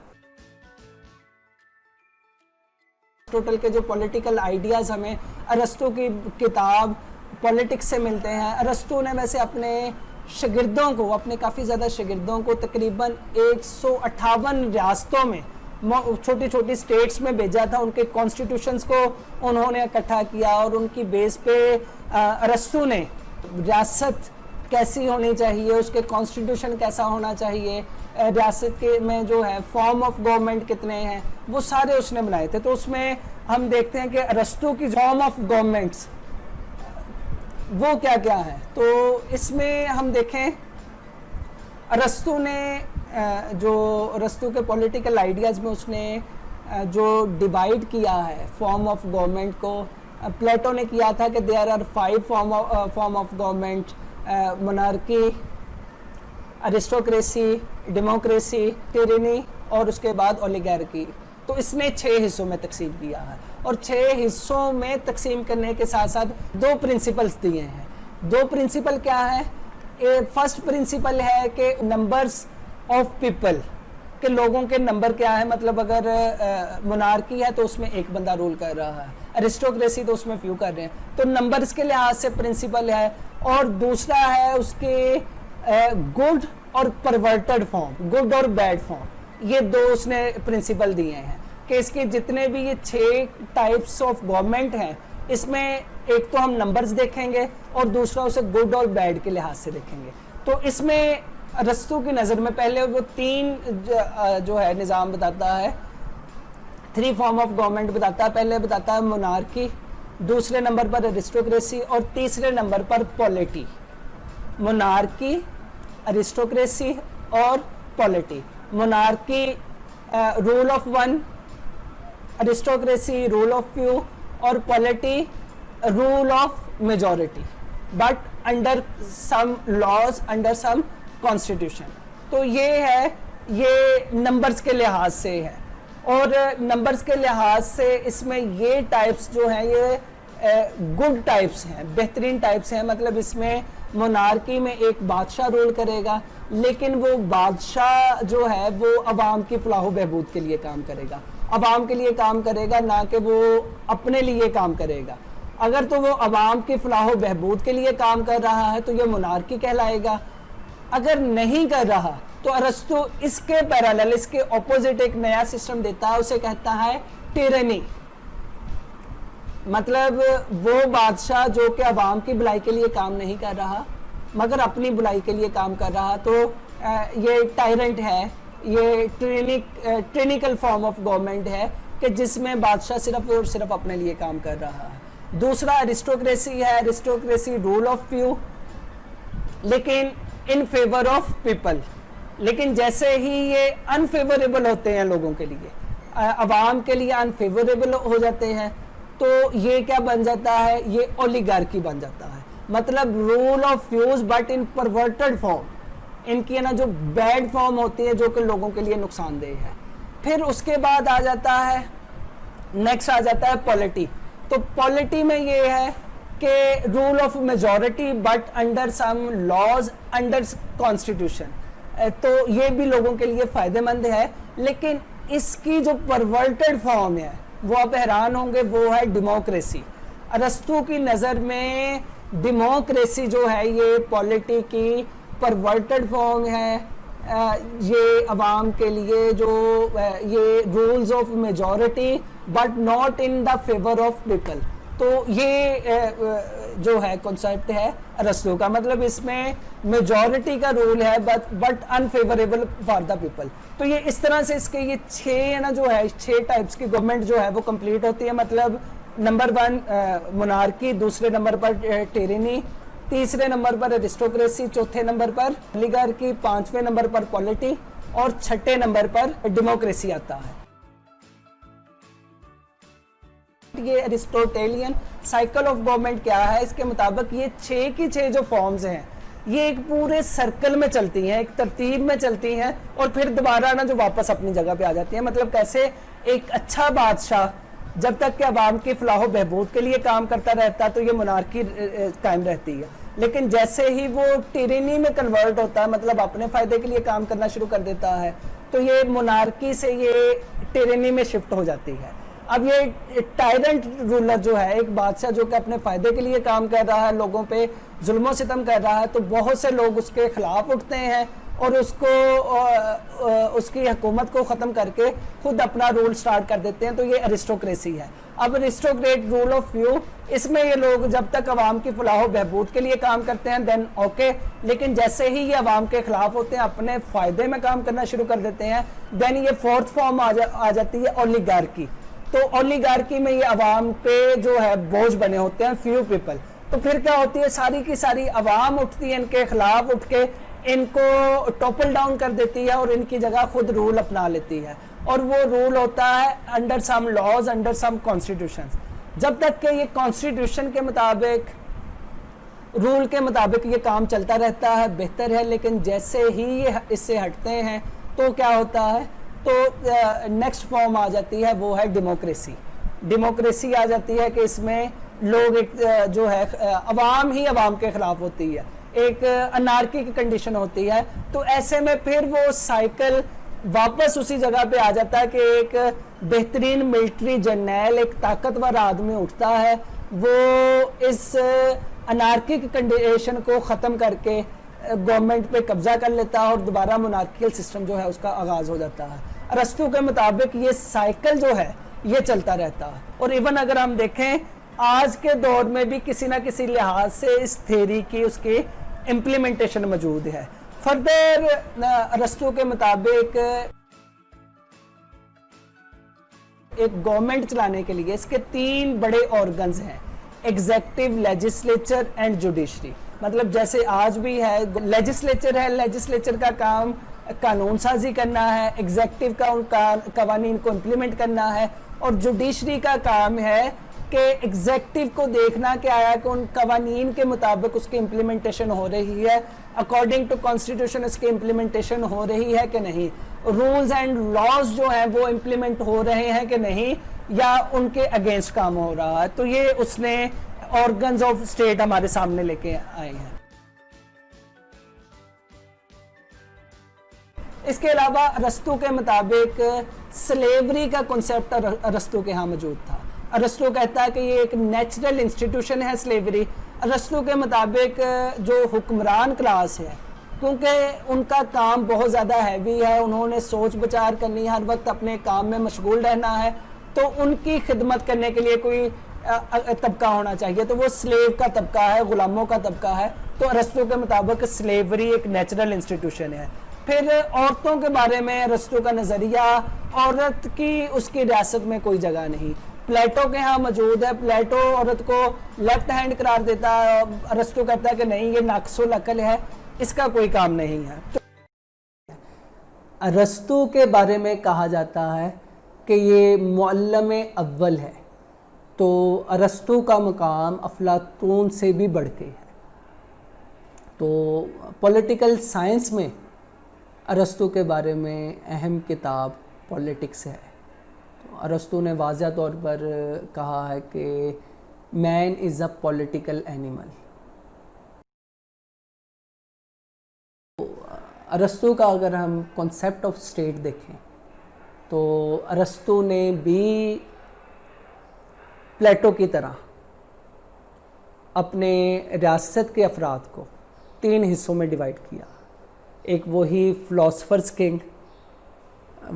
टोटल के जो पॉलिटिकल आइडियाज़ हमें अरस्तू की किताब पॉलिटिक्स से मिलते हैं। अरस्तू ने वैसे अपने शागिर्दों को, अपने काफ़ी ज़्यादा शागिर्दों को तकरीबन 158 रियासतों में, छोटी छोटी स्टेट्स में भेजा था। उनके कॉन्स्टिट्यूशंस को उन्होंने इकट्ठा किया और उनकी बेस पे अरस्तू ने रियासत कैसी होनी चाहिए, उसके कॉन्स्टिट्यूशन कैसा होना चाहिए, रियासत के में जो है फॉर्म ऑफ गवर्नमेंट कितने हैं, वो सारे उसने बनाए थे। तो उसमें हम देखते हैं कि अरस्तू की फॉर्म ऑफ गवर्नमेंट्स वो क्या क्या है। तो इसमें हम देखें अरस्तू ने अरस्तू के पॉलिटिकल आइडियाज़ में उसने जो डिवाइड किया है फॉर्म ऑफ गवर्नमेंट को, प्लेटो ने किया था कि there are 5 form of government, monarchy, aristocracy, democracy, tyranny और उसके बाद ओलिगार्की। तो इसने 6 हिस्सों में तकसीम किया है और 6 हिस्सों में तकसीम करने के साथ साथ 2 प्रिंसिपल्स दिए हैं। 2 प्रिंसिपल क्या है? फर्स्ट प्रिंसिपल है कि नंबर्स ऑफ पीपल, के लोगों के नंबर क्या है, मतलब अगर मोनार्की है तो उसमें एक बंदा रूल कर रहा है, अरिस्टोक्रेसी तो उसमें फ्यू कर रहे हैं। तो नंबर्स के लिहाज से प्रिंसिपल है। और दूसरा है उसके गुड और परवर्टेड फॉर्म, गुड और बैड फॉर्म। ये 2 उसने प्रिंसिपल दिए हैं कि इसके जितने भी ये 6 टाइप्स ऑफ गवर्नमेंट हैं, इसमें एक तो हम नंबर्स देखेंगे और दूसरा उसे गुड और बैड के लिहाज से देखेंगे। तो इसमें अरस्तू की नज़र में पहले वो 3 जो है निज़ाम बताता है, 3 फॉर्म ऑफ गवर्नमेंट बताता है। पहले बताता है मोनार्की, दूसरे नंबर पर अरिस्टोक्रेसी और तीसरे नंबर पर पॉलिटी। मोनार्की, अरिस्टोक्रेसी और polity. Monarchy rule of one, aristocracy rule of few और polity rule of majority, but under some laws, under some constitution. तो ये है, ये नंबर्स के लिहाज से है। और नंबर्स के लिहाज से इसमें ये टाइप्स जो हैं ये गुड टाइप्स हैं, बेहतरीन टाइप्स हैं। मतलब इसमें मोनार्की में एक बादशाह रूल करेगा, लेकिन वो बादशाह जो है वो अवाम की फलाह बहबूद के लिए काम करेगा, अवाम के लिए काम करेगा, ना कि वो अपने लिए काम करेगा। अगर तो वो अवाम की फलाह बहबूद के लिए काम कर रहा है तो ये मोनार्की कहलाएगा। अगर नहीं कर रहा तो अरस्तु इसके पैरेलल, इसके ऑपोजिट एक नया सिस्टम देता है, उसे कहता है टिरनी। मतलब वो बादशाह जो कि अवाम की भलाई के लिए काम नहीं कर रहा मगर अपनी भलाई के लिए काम कर रहा, तो ये टायरेंट है, ये ट्रेनिकल फॉर्म ऑफ गवर्नमेंट है कि जिसमें बादशाह सिर्फ और सिर्फ अपने लिए काम कर रहा है। दूसरा एरिस्टोक्रेसी है, एरिस्टोक्रेसी रूल ऑफ फ्यू लेकिन इन फेवर ऑफ पीपल। लेकिन जैसे ही ये अनफेवरेबल होते हैं लोगों के लिए, अवाम के लिए अनफेवरेबल हो जाते हैं, तो ये क्या बन जाता है, ये ओलिगार्की बन जाता है। मतलब rule of fuse but in perverted form. इनकी है ना जो बैड फॉर्म होती है जो कि लोगों के लिए नुकसानदेह है। फिर उसके बाद आ जाता है, नेक्स्ट आ जाता है पॉलिटी। तो पॉलिटी में ये है कि rule of majority but under some laws under constitution. तो ये भी लोगों के लिए फायदेमंद है, लेकिन इसकी जो परवर्टेड फॉर्म है वो आप हैरान होंगे, वो है डेमोक्रेसी। अरस्तु की नज़र में डेमोक्रेसी जो है ये पॉलिटी की परवर्टेड फॉर्म है। ये अवाम के लिए जो ये rules of majority but not in the favour of people. तो ये जो है कॉन्सेप्ट है अरस्तु का। मतलब इसमें मेजॉरिटी का रूल है but unfavourable for the people. तो ये इस तरह से इसके ये 6 है ना जो है 6 टाइप्स की गवर्नमेंट जो है वो कंप्लीट होती है। मतलब नंबर 1 मोनार्की, दूसरे नंबर पर टिरनी, तीसरे नंबर पर एरिस्टोक्रेसी, चौथे नंबर पर ओलिगार्की, 5वें नंबर पर पॉलिटी और 6ठे नंबर पर डेमोक्रेसी आता है। ये एरिस्टोटेलियन साइकिल ऑफ गवर्नमेंट क्या है, इसके मुताबिक ये 6 की 6 जो फॉर्म्स हैं ये एक पूरे सर्कल में चलती हैं, एक तरतीब में चलती हैं और फिर दोबारा ना जो वापस अपनी जगह पे आ जाती हैं। मतलब कैसे एक अच्छा बादशाह जब तक कि अवाम की फलाह बहबूद के लिए काम करता रहता तो ये मोनार्की कायम रहती है, लेकिन जैसे ही वो टिरनी में कन्वर्ट होता है, मतलब अपने फायदे के लिए काम करना शुरू कर देता है, तो ये मोनार्की से ये टिरनी में शिफ्ट हो जाती है। अब ये टायरेंट रूलर जो है, एक बादशाह जो कि अपने फायदे के लिए काम कर रहा है, लोगों पे जुल्म सितम कर रहा है, तो बहुत से लोग उसके खिलाफ उठते हैं और उसको उसकी हुकूमत को ख़त्म करके खुद अपना रूल स्टार्ट कर देते हैं। तो ये एरिस्टोक्रेसी है। अब एरिस्टोक्रेट रूल ऑफ फ्यू, इसमें ये लोग जब तक अवाम की फलाह बहबूद के लिए काम करते हैं देन ओके, लेकिन जैसे ही ये अवाम के खिलाफ होते हैं, अपने फ़ायदे में काम करना शुरू कर देते हैं, देन ये 4th फॉर्म आ जाती है ओलिगार्की। तो ओलिगार्की में ये अवाम पे जो है बोझ बने होते हैं फ्यू पीपल। तो फिर क्या होती है, सारी की सारी अवाम उठती है, इनके खिलाफ उठ के इनको टॉपल डाउन कर देती है और इनकी जगह खुद रूल अपना लेती है। और वो रूल होता है under some laws, under some constitution. जब तक कि ये कॉन्स्टिट्यूशन के मुताबिक, रूल के मुताबिक ये काम चलता रहता है, बेहतर है। लेकिन जैसे ही ये इससे हटते हैं तो क्या होता है, तो नेक्स्ट फॉर्म आ जाती है, वो है डेमोक्रेसी। डेमोक्रेसी आ जाती है कि इसमें लोग एक जो है अवाम ही अवाम के खिलाफ होती है, एक अनार्की की कंडीशन होती है। तो ऐसे में फिर वो साइकिल वापस उसी जगह पे आ जाता है कि एक बेहतरीन मिलिट्री जर्नैल, एक ताकतवर आदमी उठता है, वो इस अनार्की की कंडीशन को ख़त्म करके गवर्नमेंट पे कब्जा कर लेता है और दोबारा मोनार्कियल सिस्टम जो है उसका आगाज़ हो जाता है। अरस्तु के मुताबिक ये साइकिल जो है ये चलता रहता है। और इवन अगर हम देखें आज के दौर में भी किसी ना किसी लिहाज से इस थ्योरी की उसकी इम्प्लीमेंटेशन मौजूद है। फर्दर अरस्तु के मुताबिक एक गवर्नमेंट चलाने के लिए इसके 3 बड़े ऑर्गन्स हैं, एग्जेक्टिव, लेजिस्लेचर एंड जुडिशरी। मतलब जैसे आज भी है लेजिस्लेचर है, लेजिस्लेचर का काम कानून साजी करना है, एग्जेक्टिव का उनका कवानीन को इम्प्लीमेंट करना है, और जुडिशरी का काम है कि एग्जेक्टिव को देखना कि आया कि उन कवानीन के मुताबिक उसकी इम्प्लीमेंटेशन हो रही है, अकॉर्डिंग टू कॉन्स्टिट्यूशन उसकी इम्प्लीमेंटेशन हो रही है कि नहीं, रूल्स एंड लॉज जो हैं वो इम्प्लीमेंट हो रहे हैं कि नहीं, या उनके अगेंस्ट काम हो रहा है। तो ये उसने ऑर्गन्स ऑफ स्टेट हमारे सामने लेके आए हैं। इसके अलावा अरस्तू के मुताबिक स्लेवरी का कॉन्सेप्ट अरस्तू के यहाँ मौजूद था। अरस्तू कहता है कि ये एक नेचुरल इंस्टीट्यूशन है स्लेवरी। अरस्तू के मुताबिक जो हुक्मरान क्लास है, क्योंकि उनका काम बहुत ज़्यादा हैवी है, उन्होंने सोच विचार करनी है, हर वक्त अपने काम में मशगूल रहना है, तो उनकी खिदमत करने के लिए कोई तबका होना चाहिए, तो वो स्लेव का तबका है, गुलामों का तबका है। तो अरस्तू के मुताबिक स्लेवरी एक नेचुरल इंस्टीट्यूशन है। फिर औरतों के बारे में अरस्तू का नज़रिया, औरत की उसकी रियासत में कोई जगह नहीं। प्लेटो के यहाँ मौजूद है, प्लेटो औरत को लेफ्ट हैंड करार देता है, अरस्तू कहता है कि नहीं, ये नाक़िसुल अक़ल है, इसका कोई काम नहीं है। तो अरस्तू के बारे में कहा जाता है कि ये मुअल्लम अव्वल है, तो अरस्तू का मकाम अफलातून से भी बढ़ के है। तो पॉलिटिकल साइंस में अरस्तू के बारे में अहम किताब पॉलिटिक्स है। तो अरस्तू ने वाज़ह तौर पर कहा है कि man is a political animal. अरस्तू का अगर हम कॉन्सेप्ट ऑफ स्टेट देखें तो अरस्तू ने भी प्लेटो की तरह अपने रियासत के अफराद को 3 हिस्सों में डिवाइड किया। एक वही फ़िलासफ़र्स किंग,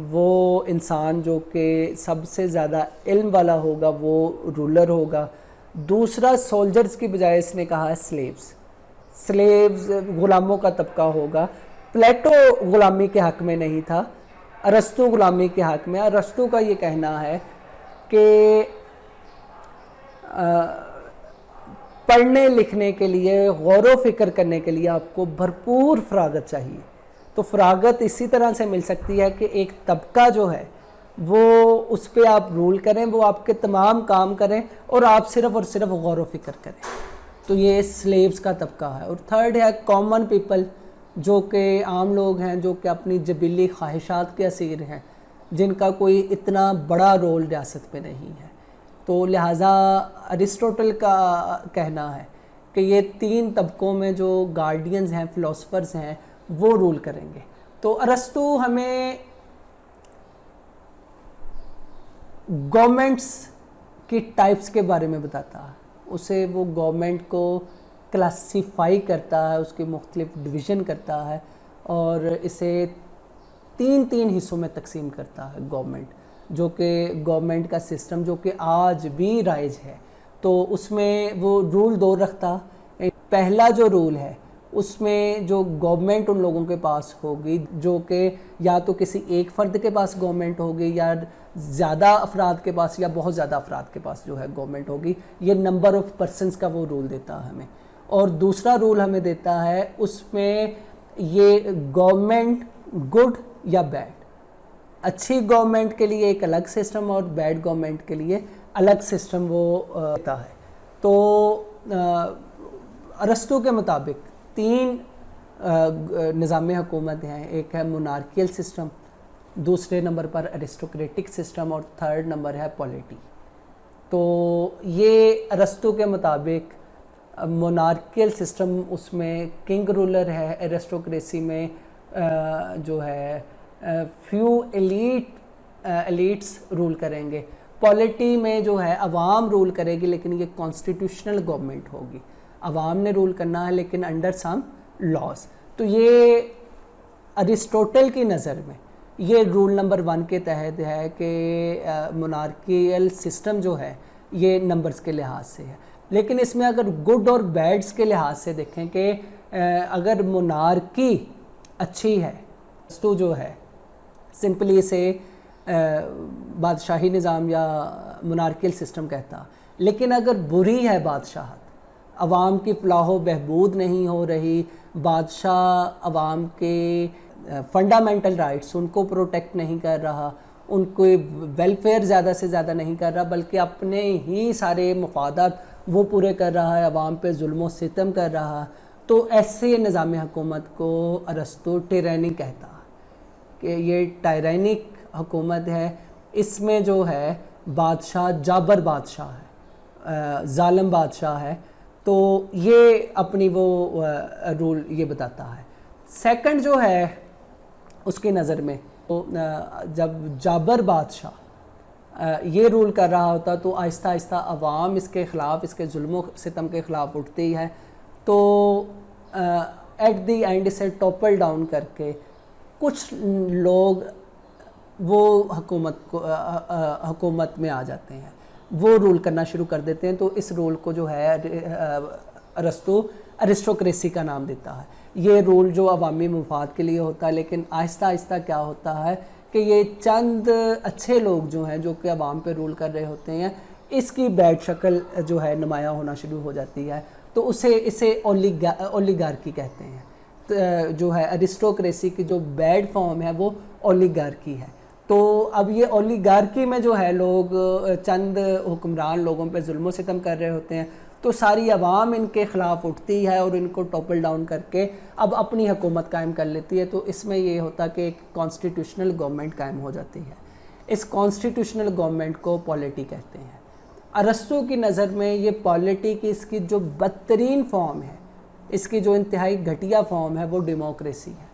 वो इंसान जो कि सबसे ज़्यादा इल्म वाला होगा वो रूलर होगा। दूसरा सोल्जर्स की बजाय इसने कहा है स्लेव्स ग़ुलामों का तबका होगा। प्लेटो ग़ुलामी के हक़ में नहीं था, अरस्तू ग़ुलामी के हक़ में। अरस्तू का ये कहना है कि पढ़ने लिखने के लिए, गौर व फ़िक्र करने के लिए आपको भरपूर फ़रागत चाहिए। तो फ़रागत इसी तरह से मिल सकती है कि एक तबका जो है वो उस पर आप रूल करें, वो आपके तमाम काम करें और आप सिर्फ़ और सिर्फ गौर व फ़िक्र करें। तो ये स्लेव्स का तबका है। और थर्ड है कॉमन पीपल, जो कि आम लोग हैं, जो कि अपनी जबीली ख्वाहिशात के असीर हैं, जिनका कोई इतना बड़ा रोल रियासत में नहीं है। तो लिहाजा अरिस्टोटल का कहना है कि ये 3 तबकों में जो गार्डियंस हैं, फ़िलासफ़र्स हैं, वो रूल करेंगे। तो अरस्तू हमें गवर्नमेंट्स की टाइप्स के बारे में बताता है। उसे वो गवर्नमेंट को क्लासिफाई करता है, उसकी मुख्तलिफ डिवीज़न करता है और इसे 3 हिस्सों में तकसीम करता है गवर्नमेंट, जो कि गवर्नमेंट का सिस्टम जो कि आज भी राइज है। तो उसमें वो रूल 2 रखता। पहला जो रूल है उसमें जो गवर्नमेंट उन लोगों के पास होगी जो कि या तो किसी एक फ़र्द के पास गवर्नमेंट होगी या ज़्यादा अफराद के पास या बहुत ज़्यादा अफराद के पास जो है गवर्नमेंट होगी। ये नंबर ऑफ़ पर्सनस का वो रूल देता है हमें। और दूसरा रूल हमें देता है उसमें ये गवर्नमेंट गुड या बैड, अच्छी गवर्नमेंट के लिए एक अलग सिस्टम और बैड गवर्नमेंट के लिए अलग सिस्टम वो देता है। तो अरस्तू के मुताबिक 3 निज़ाम हुकूमत हैं। एक है मोनार्कियल सिस्टम, दूसरे नंबर पर एरिस्टोक्रेटिक सिस्टम और थर्ड नंबर है पॉलिटी। तो ये अरस्तू के मुताबिक मोनार्कियल सिस्टम, उसमें किंग रूलर है, एरिस्टोक्रेसी में जो है फ्यू एलिट्स रूल करेंगे। पॉलिटी में जो है अवाम रूल करेगी, लेकिन ये कॉन्स्टिट्यूशनल गवर्नमेंट होगी। अवाम ने रूल करना है लेकिन अंडर सम लॉज। तो ये अरिस्टोटल की नज़र में ये रूल नंबर 1 के तहत है कि मोनार्कियल सिस्टम जो है ये नंबर्स के लिहाज से है। लेकिन इसमें अगर गुड और बैड्स के लिहाज से देखें कि अगर मोनार्की अच्छी है तो जो है सिंपली इसे बादशाही निज़ाम या मोनार्कियल सिस्टम कहता। लेकिन अगर बुरी है बादशाहत, अवाम की फलाह बहबूद नहीं हो रही, बादशाह अवाम के फंडामेंटल राइट्स उनको प्रोटेक्ट नहीं कर रहा, उनको वेलफेयर ज़्यादा से ज़्यादा नहीं कर रहा, बल्कि अपने ही सारे मफादात वो पूरे कर रहा है, अवाम पे जुल्म व सितम कर रहा, तो ऐसे निज़ाम हुकूमत को अरस्तू टिरैनी कहता है कि ये टायरैनिक हुकूमत है। इसमें जो है बादशाह जाबर बादशाह है, जालिम बादशाह है। तो ये अपनी वो रूल ये बताता है। सेकंड जो है उसकी नज़र में तो जब जाबर बादशाह ये रूल कर रहा होता तो आहिस्ता आहिस्ता अवाम इसके ख़िलाफ़, इसके जुल्म सितम के ख़िलाफ़ उठती है, तो एट दी एंड इसे टॉपल डाउन करके कुछ लोग वो हुकूमत में आ जाते हैं, वो रूल करना शुरू कर देते हैं। तो इस रूल को जो है अरस्तू अरिस्टोक्रेसी का नाम देता है। ये रूल जो अवामी मुफाद के लिए होता है, लेकिन आहिस्ता आहिस्ता क्या होता है कि ये चंद अच्छे लोग जो हैं, जो कि अवाम पे रूल कर रहे होते हैं, इसकी बैड शक्ल जो है नुमाया होना शुरू हो जाती है। तो इसे ओलिगार्की कहते हैं। तो जो है अरिस्टोक्रेसी की जो बैड फॉर्म है वो ओलिगार्की है। तो अब ये ओलिगार्की में जो है लोग चंद हुक्मरान लोगों पे जुल्म सितम कर रहे होते हैं, तो सारी अवाम इनके ख़िलाफ़ उठती है और इनको टॉपल डाउन करके अब अपनी हुकूमत कायम कर लेती है। तो इसमें ये होता कि एक कॉन्स्टिट्यूशनल गवर्नमेंट कायम हो जाती है। इस कॉन्स्टिट्यूशनल गवर्नमेंट को पॉलिटी कहते हैं। अरस्तू की नज़र में ये पॉलिटी की इसकी जो बदतरीन फॉर्म है, इसकी जो इंतहाई घटिया फॉर्म है, वो डेमोक्रेसी है,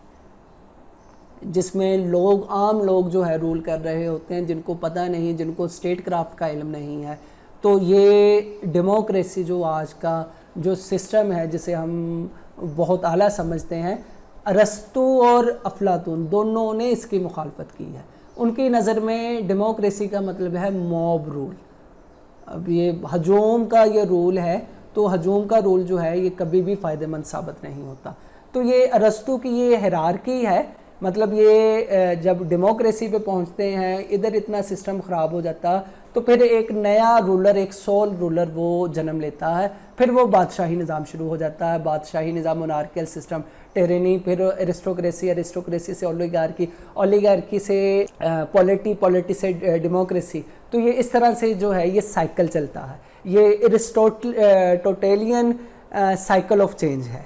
जिसमें लोग, आम लोग जो है रूल कर रहे होते हैं, जिनको पता नहीं, जिनको स्टेट क्राफ्ट का इल्म नहीं है। तो ये डेमोक्रेसी जो आज का जो सिस्टम है, जिसे हम बहुत आला समझते हैं, अरस्तू और अफलातून दोनों ने इसकी मुखालफत की है। उनकी नज़र में डेमोक्रेसी का मतलब है मॉब रूल। अब ये हजूम का ये रूल है, तो हजूम का रूल जो है ये कभी भी फ़ायदेमंद साबित नहीं होता। तो ये अरस्तू की ये हिरार्की है, मतलब ये जब डेमोक्रेसी पे पहुंचते हैं, इधर इतना सिस्टम ख़राब हो जाता, तो फिर एक नया रूलर, एक सोल रूलर वो जन्म लेता है। फिर वो बादशाही निज़ाम शुरू हो जाता है, बादशाही निज़ाम, मोनार्कियल सिस्टम, टेरेनी, फिर एरिस्टोक्रेसी, एरिस्टोक्रेसी से ओलिगार्की, ओलिगार्की से पॉलिटी, पॉलिटी से डेमोक्रेसी। तो ये इस तरह से जो है ये साइकिल चलता है। ये एरिस्टोटेलियन साइकिल ऑफ चेंज है,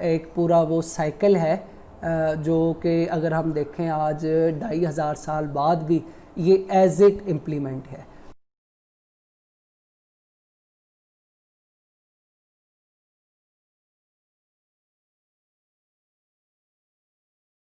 एक पूरा वो साइकिल है जो कि अगर हम देखें आज 2500 साल बाद भी ये एज इट इम्प्लीमेंट है।